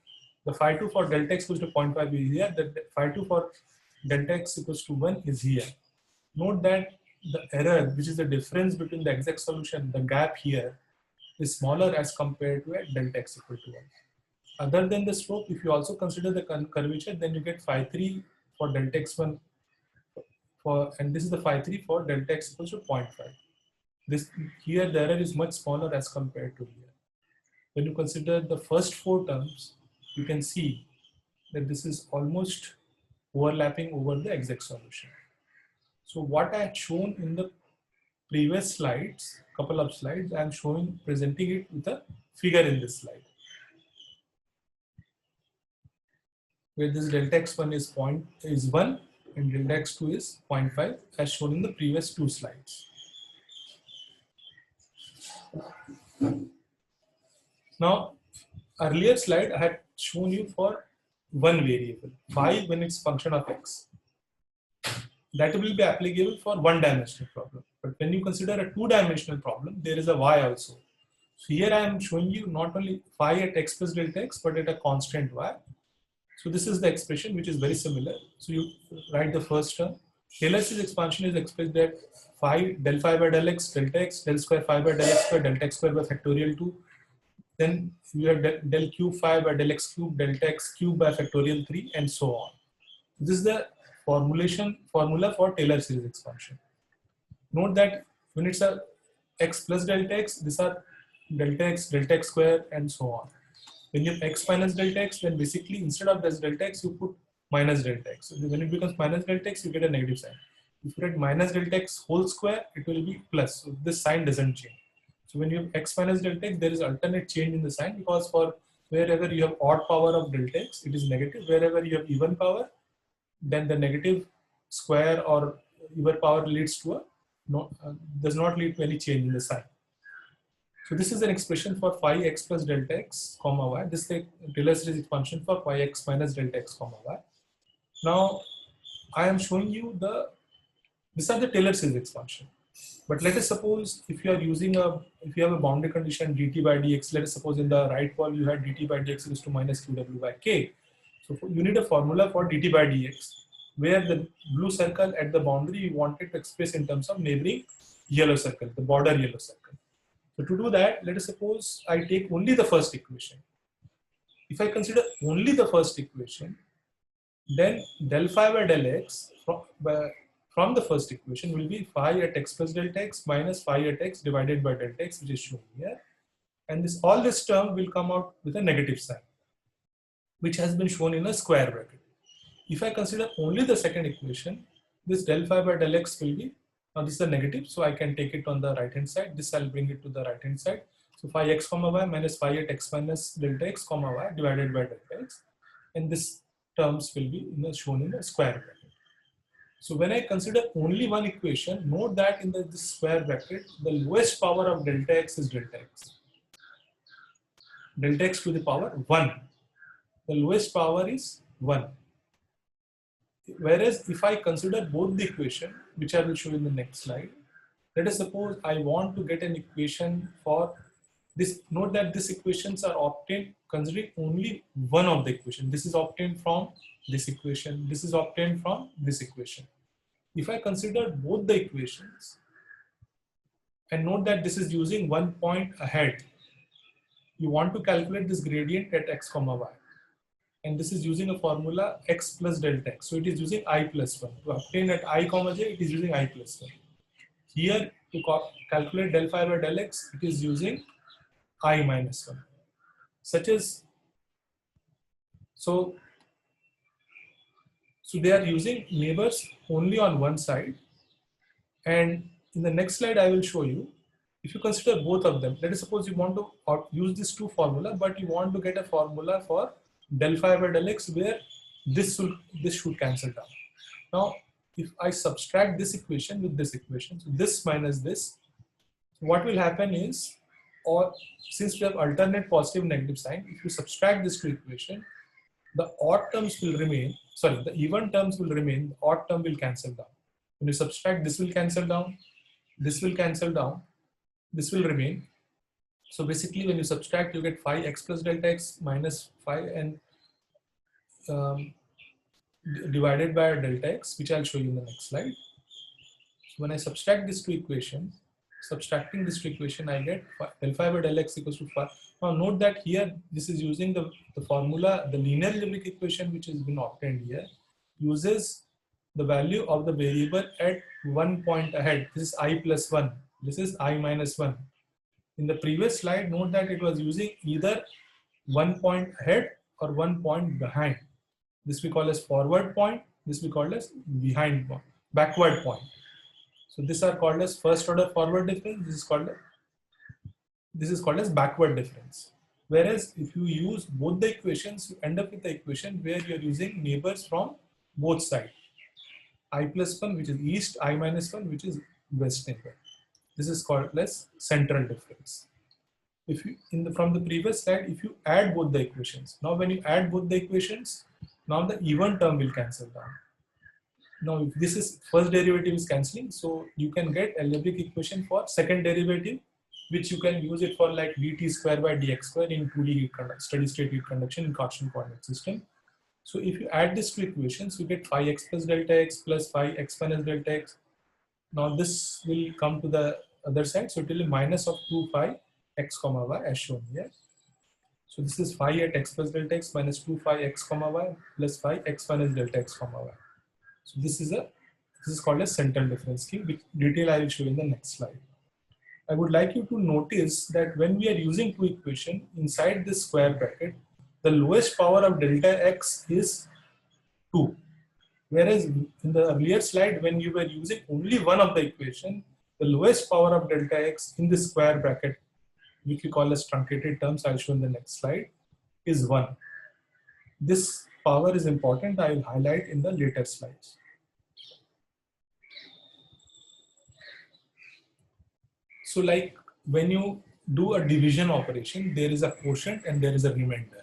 A: the phi 2 for delta x equals to 0.5 is here, the phi 2 for delta x equals to 1 is here. Note that the error, which is the difference between the exact solution, the gap here is smaller as compared to at delta x equal to 1. Other than the slope, if you also consider the curvature, then you get phi 3 for delta x1 and this is the phi 3 for delta x equals to 0.5. This here the error is much smaller as compared to here. When you consider the first 4 terms, you can see that this is almost overlapping over the exact solution. So what I had shown in the previous slides, couple of slides, I am presenting it with a figure in this slide, where this delta x1 is 1 and delta x2 is 0.5 as shown in the previous 2 slides. Now, earlier slide I had shown you for one variable, phi, when it's function of x. That will be applicable for one-dimensional problem. But when you consider a two-dimensional problem, there is a y also. So here I am showing you not only phi at x plus delta x, but at a constant y. So this is the expression which is very similar. So you write the first term. Taylor series expansion is expressed that phi del phi by del x, delta x, del square phi by del x square, delta x square by factorial 2. Then you have del cube phi by del x cube, delta x cube by factorial 3, and so on. This is the formula for Taylor series expansion. Note that when it's a x plus delta x, these are delta x square, and so on. When you have x minus delta x, then basically instead of this delta x, you put minus delta x. So when it becomes minus delta x, you get a negative sign. If you get minus delta x whole square, it will be plus. So this sign doesn't change. So when you have x minus delta x, there is alternate change in the sign, because for wherever you have odd power of delta x, it is negative. Wherever you have even power, then the negative square or even power leads to does not lead to any change in the sign. So this is an expression for phi x plus delta x comma y. This is the Taylor series expansion for phi x minus delta x comma y. Now I am showing you these are the Taylor series expansion. But let us suppose if you are using if you have a boundary condition dt by dx, let us suppose in the right wall you had dt by dx equals to minus qw by k. So you need a formula for dt by dx, where the blue circle at the boundary you wanted to express in terms of neighboring yellow circle, the border yellow circle. So to do that, let us suppose I take only the first equation. If I consider only the first equation, then del phi by del x from the first equation will be phi at x plus delta x minus phi at x divided by delta x, which is shown here. And all this term will come out with a negative sign, which has been shown in a square bracket. If I consider only the second equation, this del phi by del x will be, now this is a negative, so I can take it on the right hand side. This I'll bring it to the right hand side. So phi x comma y minus phi at x minus delta x comma y divided by delta x. And this terms will be shown in the square bracket. So when I consider only one equation, note that in this square bracket, the lowest power of delta x is delta x. Delta x to the power 1. The lowest power is 1. Whereas if I consider both the equation, which I will show in the next slide, let us suppose I want to get an equation for this. Note that these equations are obtained considering only one of the equation. This is obtained from this equation. This is obtained from this equation. If I consider both the equations, and note that this is using 1 point ahead, you want to calculate this gradient at x comma y. And this is using a formula x plus delta x. So it is using I plus 1. To obtain at I comma j, it is using I plus 1. Here, to calculate del phi by del x, it is using I minus 1. Such as, so they are using neighbors only on one side. And in the next slide, I will show you, if you consider both of them, let us suppose you want to use this two formula, but you want to get a formula for del phi by del x where this should cancel down. Now, if I subtract this equation with this equation, so this minus this, what will happen is, or since we have alternate positive negative sign, if you subtract this two equation, the odd terms will remain, sorry, the even terms will remain, the odd term will cancel down. When you subtract, this will cancel down, this will cancel down, this will remain. So basically when you subtract, you get phi x plus delta x minus phi and divided by delta x, which I'll show you in the next slide. So when I subtract these two equations, subtracting this two equation, I get del phi by del x equals to phi. Now note that here, this is using the formula, the linear algebraic equation which has been obtained here, uses the value of the variable at 1 point ahead. This is I plus 1, this is I minus 1. In the previous slide, note that it was using either 1 point ahead or 1 point behind. This we call as forward point, this we call as behind point, backward point. So these are called as first order forward difference. This is called as backward difference. Whereas if you use both the equations, you end up with the equation where you are using neighbors from both sides. I plus 1, which is east, I minus 1, which is west neighbor. This is called as central difference. If you from the previous slide, if you add both the equations, now when you add both the equations, now the even term will cancel down. Now if this is first derivative is cancelling, so you can get algebraic equation for second derivative, which you can use it for like dt square by dx square in 2D steady state heat conduction in Cartesian coordinate system. So if you add these two equations, you get phi x plus delta x plus phi x minus delta x. Now this will come to the other side, so it will be minus of 2 phi x comma y as shown here. So this is phi at x plus delta x minus 2 phi x comma y plus phi x minus delta x comma y. So this is called a central difference scheme, which detail I will show in the next slide. I would like you to notice that when we are using two equations inside this square bracket, the lowest power of delta x is 2. Whereas in the earlier slide, when you were using only one of the equation, the lowest power of delta x in this square bracket, which we call as truncated terms, I'll show in the next slide, is 1. This power is important. I will highlight in the later slides. So like when you do a division operation, there is a quotient and there is a remainder.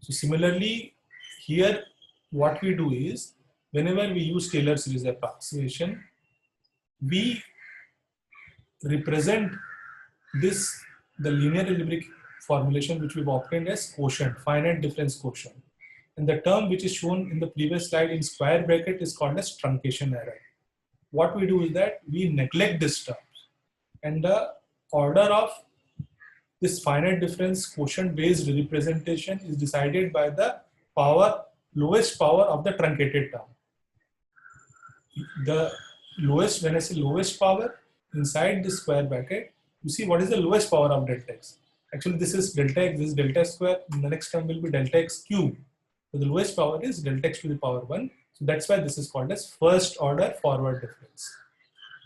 A: So similarly, here what we do is, whenever we use Taylor series approximation, we represent this, the linear algebraic formulation which we've obtained as quotient, finite difference quotient. And the term which is shown in the previous slide in square bracket is called as truncation error. What we do is that we neglect this term, and the order of this finite difference quotient based representation is decided by the lowest power of the truncated term. The lowest, when I say lowest power, inside this square bracket, you see what is the lowest power of delta x. Actually, this is delta x, this is delta square, and the next term will be delta x cube. So the lowest power is delta x to the power 1. So that's why this is called as first order forward difference.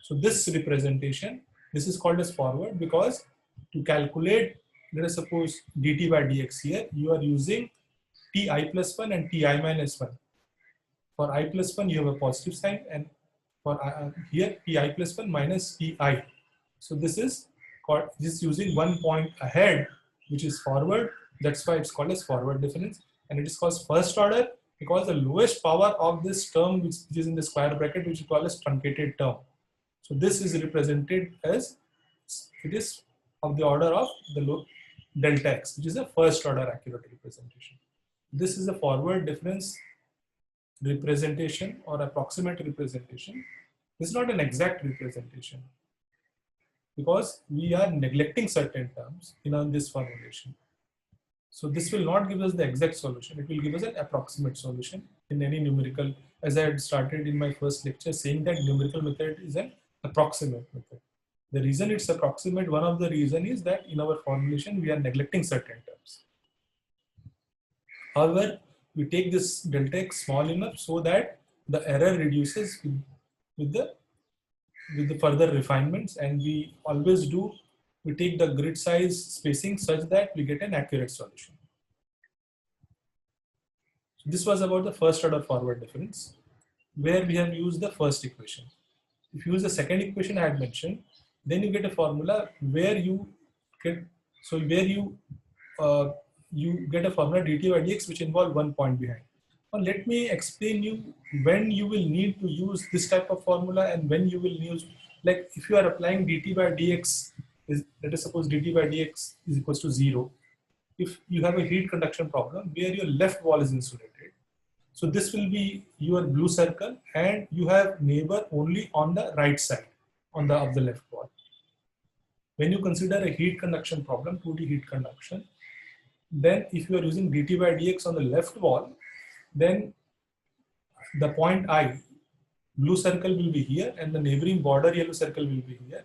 A: So this representation, this is called as forward because to calculate, let us suppose dt by dx here, you are using ti plus 1 and ti minus 1. For I plus 1, you have a positive sign, and for here ti plus 1 minus ti. So this is called, this is using 1 point ahead, which is forward. That's why it's called as forward difference, and it is called first order because the lowest power of this term, which is in the square bracket, which is called as truncated term. So this is represented as, it is of the order of the delta x, which is a first order accurate representation. This is a forward difference representation or approximate representation. This is not an exact representation because we are neglecting certain terms in this formulation. So this will not give us the exact solution. It will give us an approximate solution in any numerical, as I had started in my first lecture saying that numerical method is an approximate method. The reason it's approximate, one of the reason is that in our formulation we are neglecting certain terms. However, we take this delta x small enough so that the error reduces with the further refinements, and we always do, we take the grid size spacing such that we get an accurate solution. So this was about the first order forward difference, where we have used the first equation. If you use the second equation I had mentioned, then you get a formula where you get, so where you get a formula dt by dx which involve 1 point behind. Now let me explain you when you will need to use this type of formula and when you will use, like if you are applying dt by dx, let us suppose dt by dx is equals to 0. If you have a heat conduction problem where your left wall is insulated, so this will be your blue circle and you have neighbor only on the right side of the left wall. When you consider a heat conduction problem, 2D heat conduction, then if you are using dt by dx on the left wall, then the point I, blue circle will be here and the neighboring border yellow circle will be here.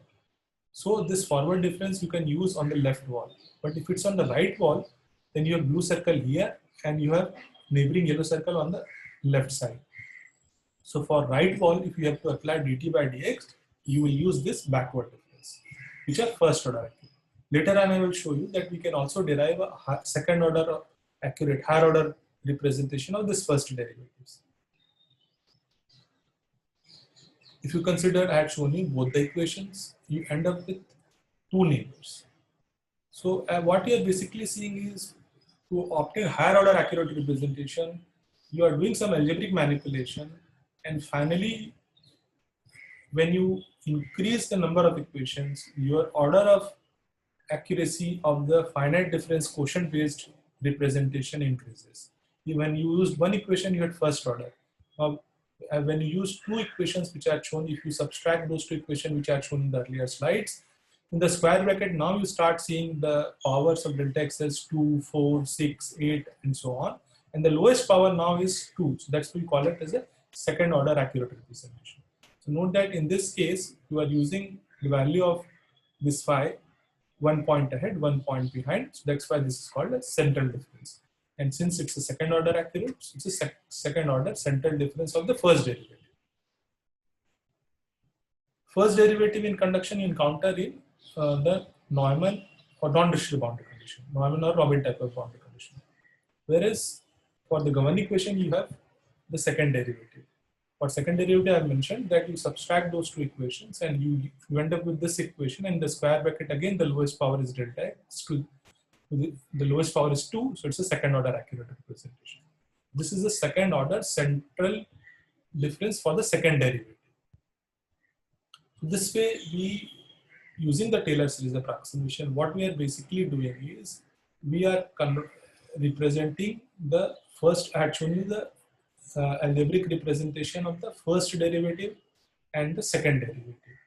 A: So this forward difference you can use on the left wall. But if it's on the right wall, then you have blue circle here and you have neighboring yellow circle on the left side. So for right wall, if you have to apply dt by dx, you will use this backward difference, which are first order accurate. Later on, I will show you that we can also derive a second order accurate, higher order representation of this first derivatives. If you consider, I had shown you both the equations, you end up with two neighbors. So what you are basically seeing is to obtain higher order accurate representation, you are doing some algebraic manipulation, and finally, when you increase the number of equations, your order of accuracy of the finite difference quotient based representation increases. When you used one equation, you had first order. Now, when you use two equations which are shown, if you subtract those two equations which are shown in the earlier slides, in the square bracket, now you start seeing the powers of delta x as 2, 4, 6, 8, and so on. And the lowest power now is 2. So that's what we call it as a second order accurate representation. So note that in this case, you are using the value of this phi 1 point ahead, 1 point behind. So that's why this is called a central difference. And since it's a second order accurate, it's a second order central difference of the first derivative. First derivative in conduction you encounter in the Neumann or non-restricted boundary condition, Neumann or Robin type of boundary condition. Whereas for the Governing equation, you have the second derivative. For second derivative, I mentioned that you subtract those two equations and you end up with this equation, and the square bracket again, the lowest power is delta x. The lowest power is 2, so it's a second order accurate representation. This is the second order central difference for the second derivative. This way we using the Taylor series approximation, what we are basically doing is we are representing the first, I had shown you the algebraic representation of the first derivative and the second derivative,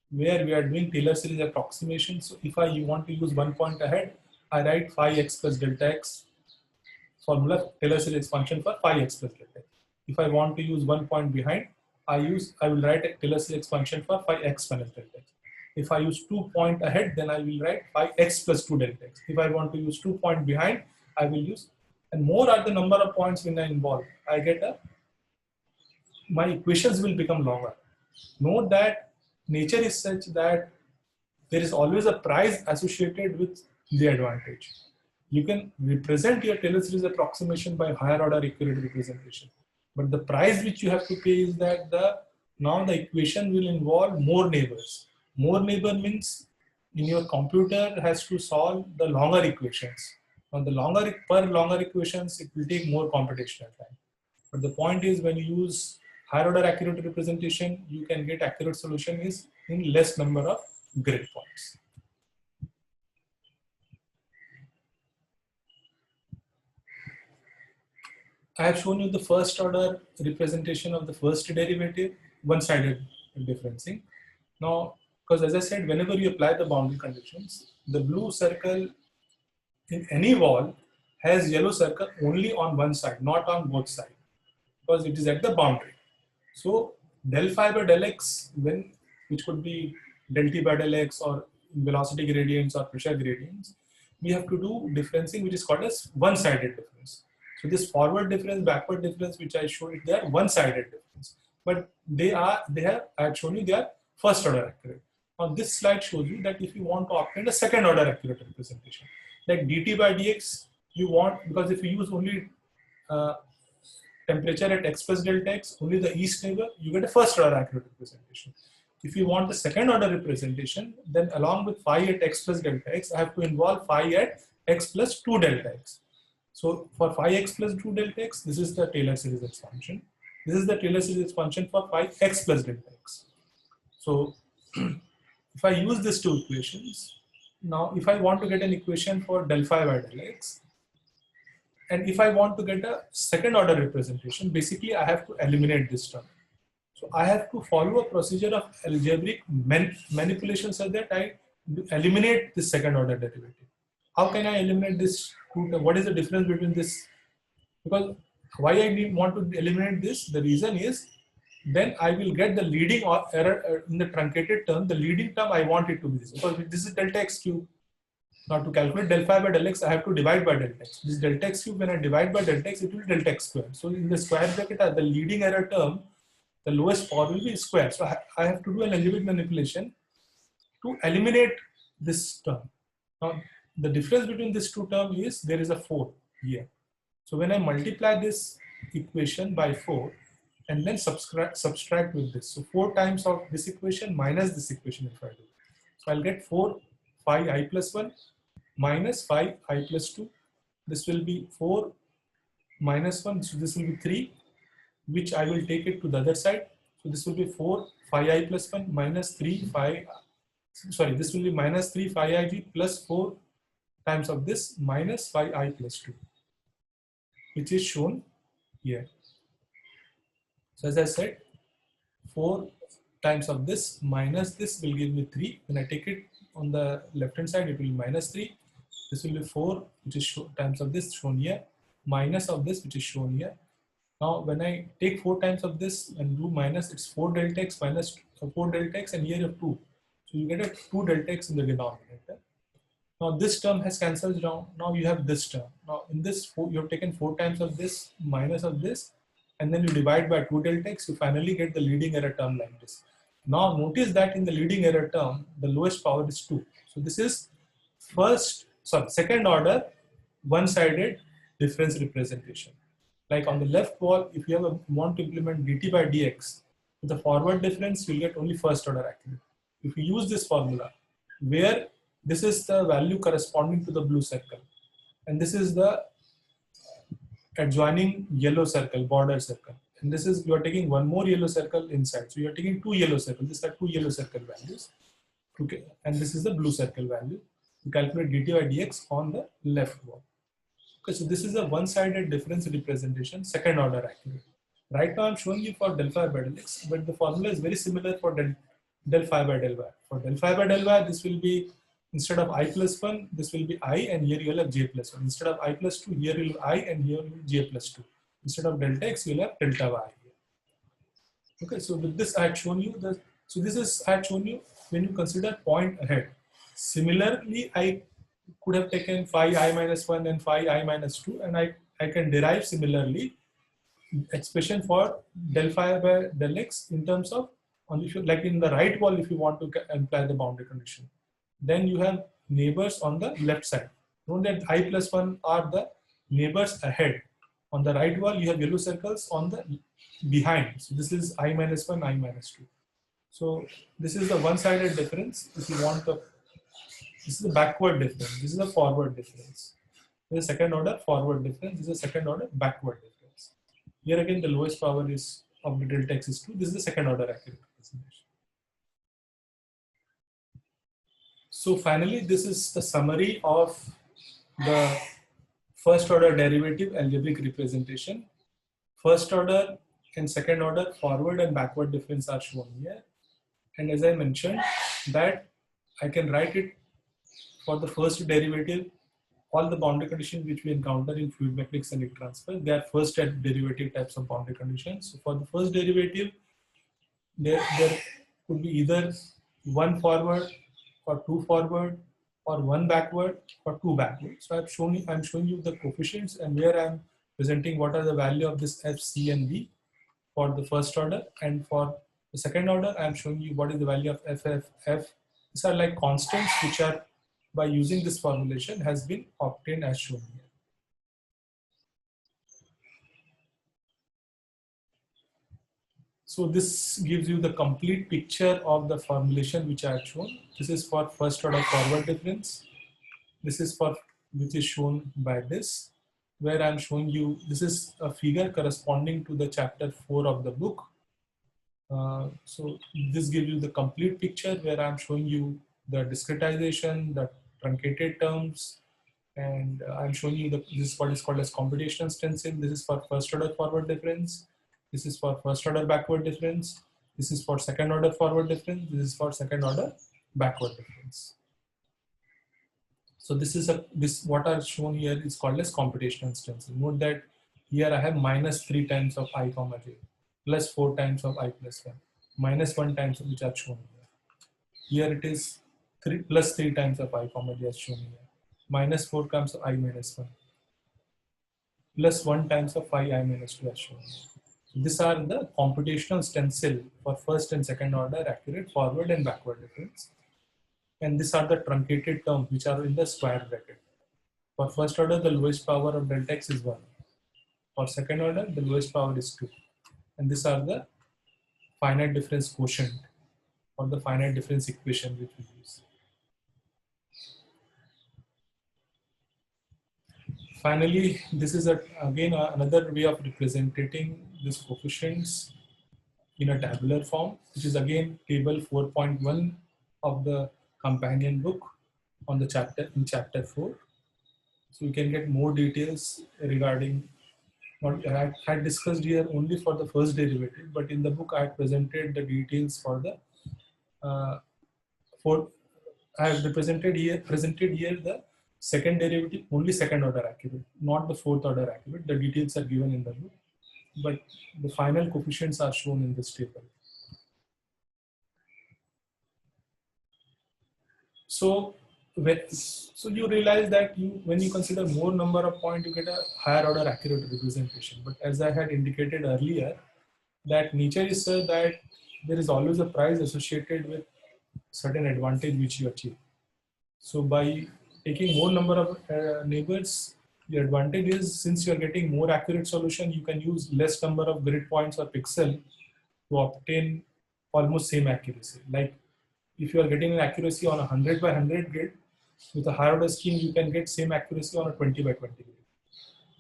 A: where we are doing Taylor series approximation. So if I want to use 1 point ahead, I write phi x plus delta x formula, Taylor series function for phi x plus delta x. If I want to use 1 point behind, I will write a Taylor series function for phi x minus delta x. If I use 2 point ahead, then I will write phi x plus 2 delta x. If I want to use 2 point behind, I will use, and more are the number of points when I involve, I get my equations will become longer. Note that nature is such that there is always a price associated with the advantage. You can represent your Taylor series approximation by higher order accurate representation, but the price which you have to pay is that now the equation will involve more neighbors. More neighbor means in your computer has to solve the longer equations. On the longer equations, it will take more computational time. But the point is, when you use higher order accurate representation, you can get accurate solution is in less number of grid points. I have shown you the first order representation of the first derivative, one-sided differencing. Now, because as I said, whenever you apply the boundary conditions, the blue circle in any wall has yellow circle only on one side, not on both sides, because it is at the boundary. So del phi by del x, which could be del t by del x or velocity gradients or pressure gradients, we have to do differencing which is called as one-sided difference. So this forward difference, backward difference, which I showed, they are one-sided difference, but I had shown you they are first order accurate. Now this slide shows you that if you want to obtain a second order accurate representation, like dt by dx, you want, because if you use only temperature at x plus delta x, only the east neighbor, you get a first order accurate representation. If you want the second order representation, then along with phi at x plus delta x, I have to involve phi at x plus 2 delta x. So for phi x plus 2 delta x, this is the Taylor series expansion. This is the Taylor series expansion for phi x plus delta x. So if I use these two equations, now if I want to get an equation for del phi by del x, and if I want to get a second order representation, basically I have to eliminate this term. So I have to follow a procedure of algebraic manipulation so that I eliminate this second order derivative. How can I eliminate this? What is the difference between this? Because why I want to eliminate this? The reason is then I will get the leading error in the truncated term. The leading term I want it to be this, because this is delta x cube. Now to calculate del phi by del x, I have to divide by delta x. This delta x cube, when I divide by delta x, it will be delta x square. So in the square bracket, the leading error term, the lowest power will be square. So I have to do an algebraic manipulation to eliminate this term. Now the difference between these two terms is there is a 4 here. So when I multiply this equation by 4 and then subtract with this, so 4 times of this equation minus this equation if I do. So I'll get 4 phi I plus 1 minus phi I plus 2. This will be 4 minus 1, so this will be 3, which I will take it to the other side. So this will be 4 phi I plus 1 minus 3 phi, sorry, this will be minus 3 phi I g plus 4 times of this minus phi I plus 2, which is shown here. So as I said, 4 times of this minus this will give me 3. When I take it on the left hand side, it will be minus 3. This will be 4, which is times of this shown here, minus of this, which is shown here. Now when I take 4 times of this and do minus, it's 4 delta x minus 4 delta x, and here you have 2. So you get a 2 delta x in the denominator. Now this term has cancelled down. Now you have this term. Now in this, you have taken 4 times of this minus of this, and then you divide by 2 delta x, you finally get the leading error term like this. Now notice that in the leading error term, the lowest power is 2. So this is second order one-sided difference representation. Like on the left wall, if you want to implement dt by dx with the forward difference, you'll get only first order accurate. If you use this formula, where this is the value corresponding to the blue circle, and this is the adjoining yellow circle, border circle, and this is, you are taking one more yellow circle inside. So you are taking 2 yellow circles. These are 2 yellow circle values. Okay, and this is the blue circle value. You calculate dt by dx on the left wall. Okay, so this is a one-sided difference representation, second order accurate. Right now I'm showing you for del phi by del x, but the formula is very similar for del phi by del y. For del phi by del y, this will be, instead of I plus 1, this will be I, and here you will have j plus 1. Instead of I plus 2, here you will have I, and here you will have j plus 2. Instead of delta x, you will have delta y. Okay, so with this I had shown you the, so this is I had shown you when you consider point ahead. Similarly, I could have taken phi I minus 1 and phi I minus 2, and I can derive similarly expression for del phi by del x in terms of, on if you like in the right wall, if you want to imply the boundary condition, then you have neighbors on the left side. Note that I plus 1 are the neighbors ahead. On the right wall, you have yellow circles on the behind. So this is I minus 1, I minus 2. So this is the one-sided difference. If you want the, this is the backward difference. This is the forward difference. This is second order forward difference. This is the second order backward difference. Here again, the lowest power is of the delta x is 2. This is the second order accurate representation. So finally, this is the summary of the first order derivative algebraic representation. First order and second order forward and backward difference are shown here. And as I mentioned, that I can write it for the first derivative, all the boundary conditions which we encounter in fluid mechanics and heat transfer, they are first derivative types of boundary conditions. So for the first derivative, there could be either one forward or two forward or one backward or two backward. So I'm showing you the coefficients, and where I'm presenting what are the value of this f, c, and v for the first order, and for the second order, I'm showing you what is the value of f, f, f. These are like constants which are, by using this formulation, has been obtained as shown here. So this gives you the complete picture of the formulation which I have shown. This is for first order forward difference. This is for, which is shown by this, where I'm showing you, this is a figure corresponding to the chapter 4 of the book. So this gives you the complete picture, where I'm showing you the discretization, the truncated terms, and I'm showing you this is what is called as computational stencil. This is for first order forward difference. This is for first order backward difference. This is for second order forward difference. This is for second order backward difference. So this is what are shown here is called as computational stencil. Note that here I have minus 3 times of I comma j, plus 4 times of I plus 1, minus 1 times of which are shown here. Here it is 3 plus 3 times of I comma j as shown here, minus 4 times of I minus 1, plus 1 times of I minus 2 as shown here. So these are the computational stencil for first and second order accurate forward and backward difference. And these are the truncated terms which are in the square bracket. For first order, the lowest power of delta x is 1. For second order, the lowest power is 2. And these are the finite difference quotient or the finite difference equation which we use. Finally, this is again another way of representing these coefficients in a tabular form, which is again table 4.1 of the companion book on the chapter in chapter 4. So you can get more details regarding what I had discussed here only for the first derivative, but in the book I had presented the details for the I have presented here the second derivative, only second order accurate, not the fourth order accurate. The details are given in the book, but the final coefficients are shown in this table. So you realize that when you consider more number of points, you get a higher order accurate representation. But as I had indicated earlier, that nature is such that there is always a price associated with certain advantage which you achieve. So by taking more number of neighbors, the advantage is, since you are getting more accurate solution, you can use less number of grid points or pixel to obtain almost same accuracy. Like if you are getting an accuracy on a 100 by 100 grid, with a higher order scheme, you can get same accuracy on a 20 by 20 grid.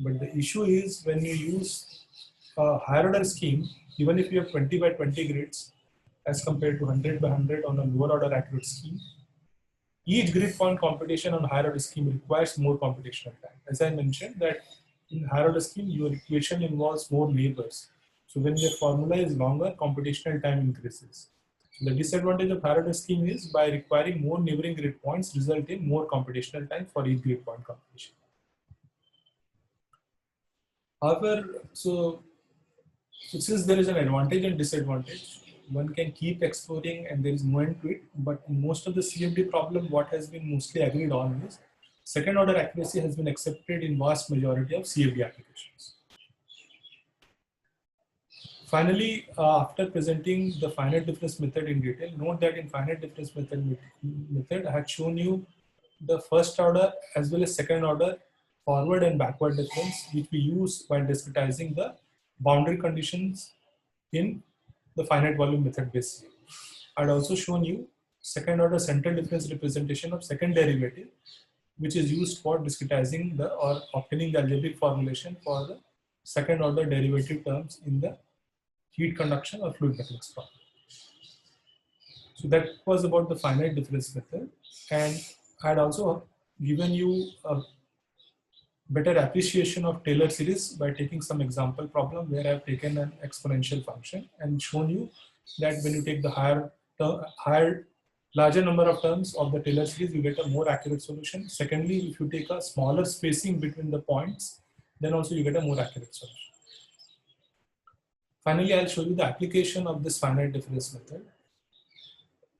A: But the issue is when you use a higher order scheme, even if you have 20 by 20 grids, as compared to 100 by 100 on a lower order accurate scheme. Each grid point computation on higher order scheme requires more computational time. As I mentioned that in higher order scheme, your equation involves more neighbors. So when your formula is longer, computational time increases. So the disadvantage of higher order scheme is by requiring more neighboring grid points result in more computational time for each grid point computation. However, so since there is an advantage and disadvantage, one can keep exploring and there is no end to it. But in most of the CFD problem, what has been mostly agreed on is second order accuracy has been accepted in vast majority of CFD applications. Finally, after presenting the finite difference method in detail, note that in finite difference method, I had shown you the first order as well as second order forward and backward difference, which we use while discretizing the boundary conditions in the finite volume method basically. I'd also shown you second order central difference representation of second derivative, which is used for discretizing the or obtaining the algebraic formulation for the second order derivative terms in the heat conduction or fluid mechanics problem. So that was about the finite difference method, and I had also given you a better appreciation of Taylor series by taking some example problem where I've taken an exponential function and shown you that when you take the larger number of terms of the Taylor series, you get a more accurate solution. Secondly, if you take a smaller spacing between the points, then also you get a more accurate solution. Finally, I'll show you the application of this finite difference method.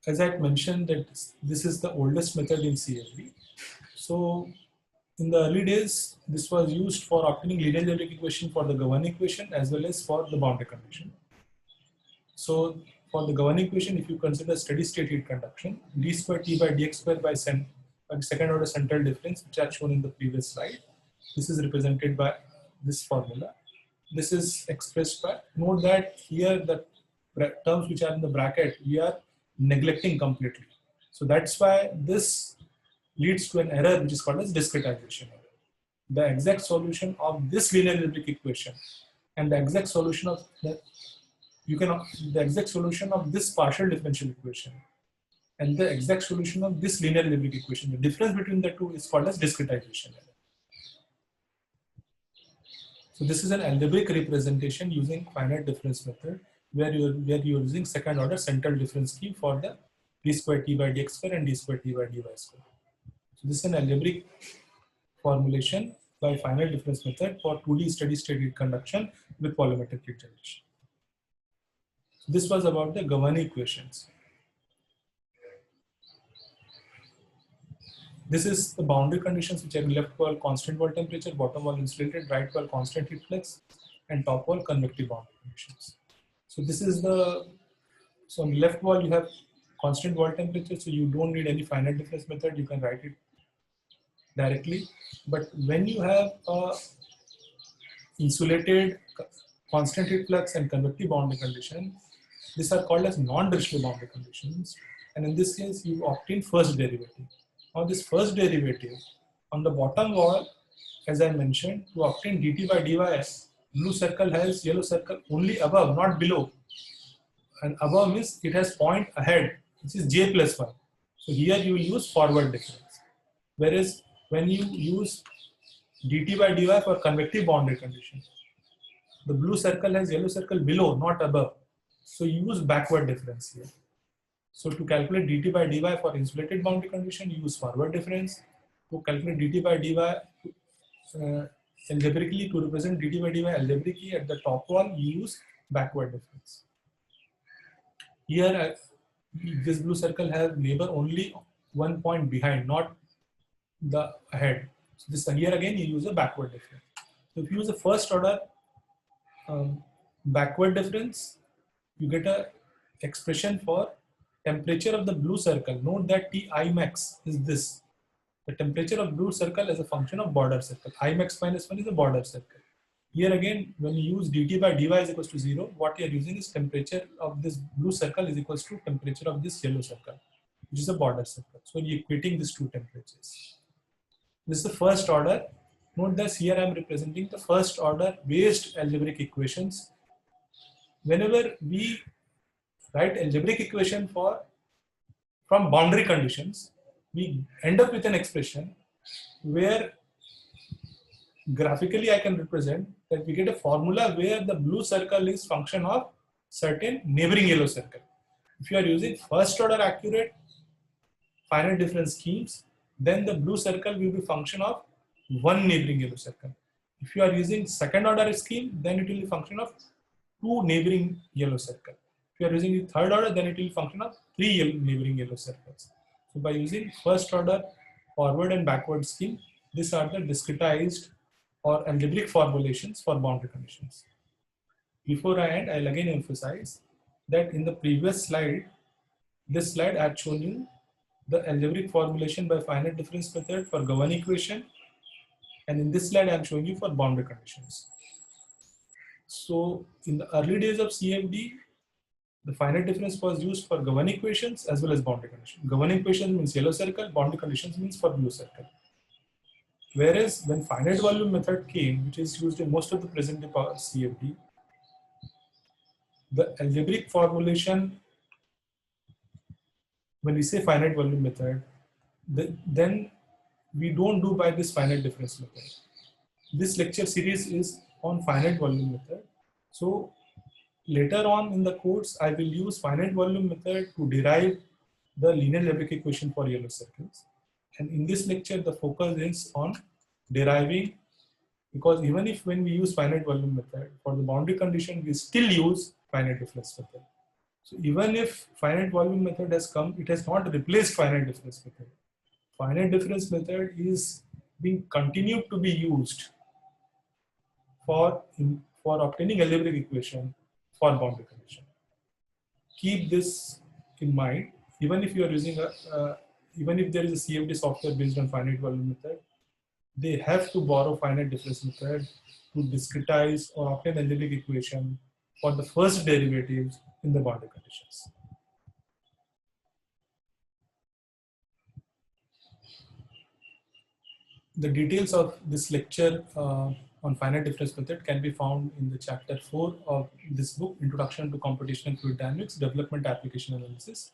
A: As I mentioned that this is the oldest method in CFD. So in the early days, this was used for obtaining linear algebraic equation for the governing equation as well as for the boundary condition. So for the governing equation, if you consider steady state heat conduction, d square T by dx square by second order central difference, which I shown in the previous slide. This is represented by this formula. This is expressed by, note that here the terms which are in the bracket, we are neglecting completely. So that's why this leads to an error which is called as discretization error. The exact solution of this linear algebraic equation and the exact solution of the exact solution of this partial differential equation and the exact solution of this linear algebraic equation. The difference between the two is called as discretization error. So this is an algebraic representation using finite difference method where you're using second order central difference scheme for the d square T by dx square and d square T by dy square. So this is an algebraic formulation by finite difference method for 2D steady state heat conduction with volumetric heat generation. So this was about the governing equations. This is the boundary conditions which are left wall constant wall temperature, bottom wall insulated, right wall constant heat flux, and top wall convective boundary conditions. So this is so on the left wall you have constant wall temperature, so you don't need any finite difference method, you can write it directly. But when you have a insulated constant heat flux and convective boundary condition, these are called as non-Dirichlet boundary conditions, and in this case you obtain first derivative. Now this first derivative on the bottom wall, as I mentioned, to obtain dt by dy, blue circle has yellow circle only above, not below. And above means it has point ahead, which is j plus 1. So here you will use forward difference. Whereas when you use dt by dy for convective boundary condition, the blue circle has yellow circle below, not above. So you use backward difference here. So to calculate dt by dy for insulated boundary condition, you use forward difference. To calculate dt by dy algebraically, to represent dt by dy algebraically at the top wall, you use backward difference. Here, this blue circle has neighbor only 1 point behind, not the ahead. So this here again, you use a backward difference. So if you use a first order backward difference, you get a expression for temperature of the blue circle. Note that Ti max is this. The temperature of blue circle is a function of border circle. I max minus 1 is a border circle. Here again, when you use dt by dy is equals to 0, what you are using is temperature of this blue circle is equals to temperature of this yellow circle, which is a border circle. So you are equating these two temperatures. This is the first order. Note that here I am representing the first order based algebraic equations. Whenever we write algebraic equation from boundary conditions, we end up with an expression where graphically I can represent that we get a formula where the blue circle is function of certain neighboring yellow circle. If you are using first order accurate finite difference schemes, then the blue circle will be function of one neighboring yellow circle. If you are using second order scheme, then it will be function of two neighboring yellow circle. If you are using the third order, then it will function of three neighboring yellow circles. So by using first order forward and backward scheme, these are the discretized or algebraic formulations for boundary conditions. Before I end, I'll again emphasize that in the previous slide, this slide I had shown you the algebraic formulation by finite difference method for governing equation, and in this slide I am showing you for boundary conditions. So in the early days of CFD, the finite difference was used for governing equations as well as boundary conditions. Governing equation means yellow circle, boundary conditions means for blue circle. Whereas when finite volume method came, which is used in most of the present day CFD, the algebraic formulation, when we say finite volume method, then we don't do by this finite difference method. This lecture series is on finite volume method. So later on in the course, I will use finite volume method to derive the linear algebraic equation for yellow circles. And in this lecture, the focus is on deriving, because even if when we use finite volume method for the boundary condition, we still use finite difference method. So even if finite volume method has come, it has not replaced finite difference method. Finite difference method is being continued to be used for obtaining algebraic equation for boundary condition. Keep this in mind. Even if you are using even if there is a CFD software based on finite volume method, they have to borrow finite difference method to discretize or obtain algebraic equation for the first derivatives in the boundary conditions. The details of this lecture on finite difference method can be found in the chapter 4 of this book, Introduction to Computational Fluid Dynamics, Development Application Analysis.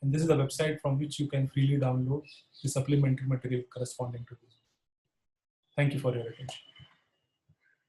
A: And this is the website from which you can freely download the supplementary material corresponding to this. Thank you for your attention.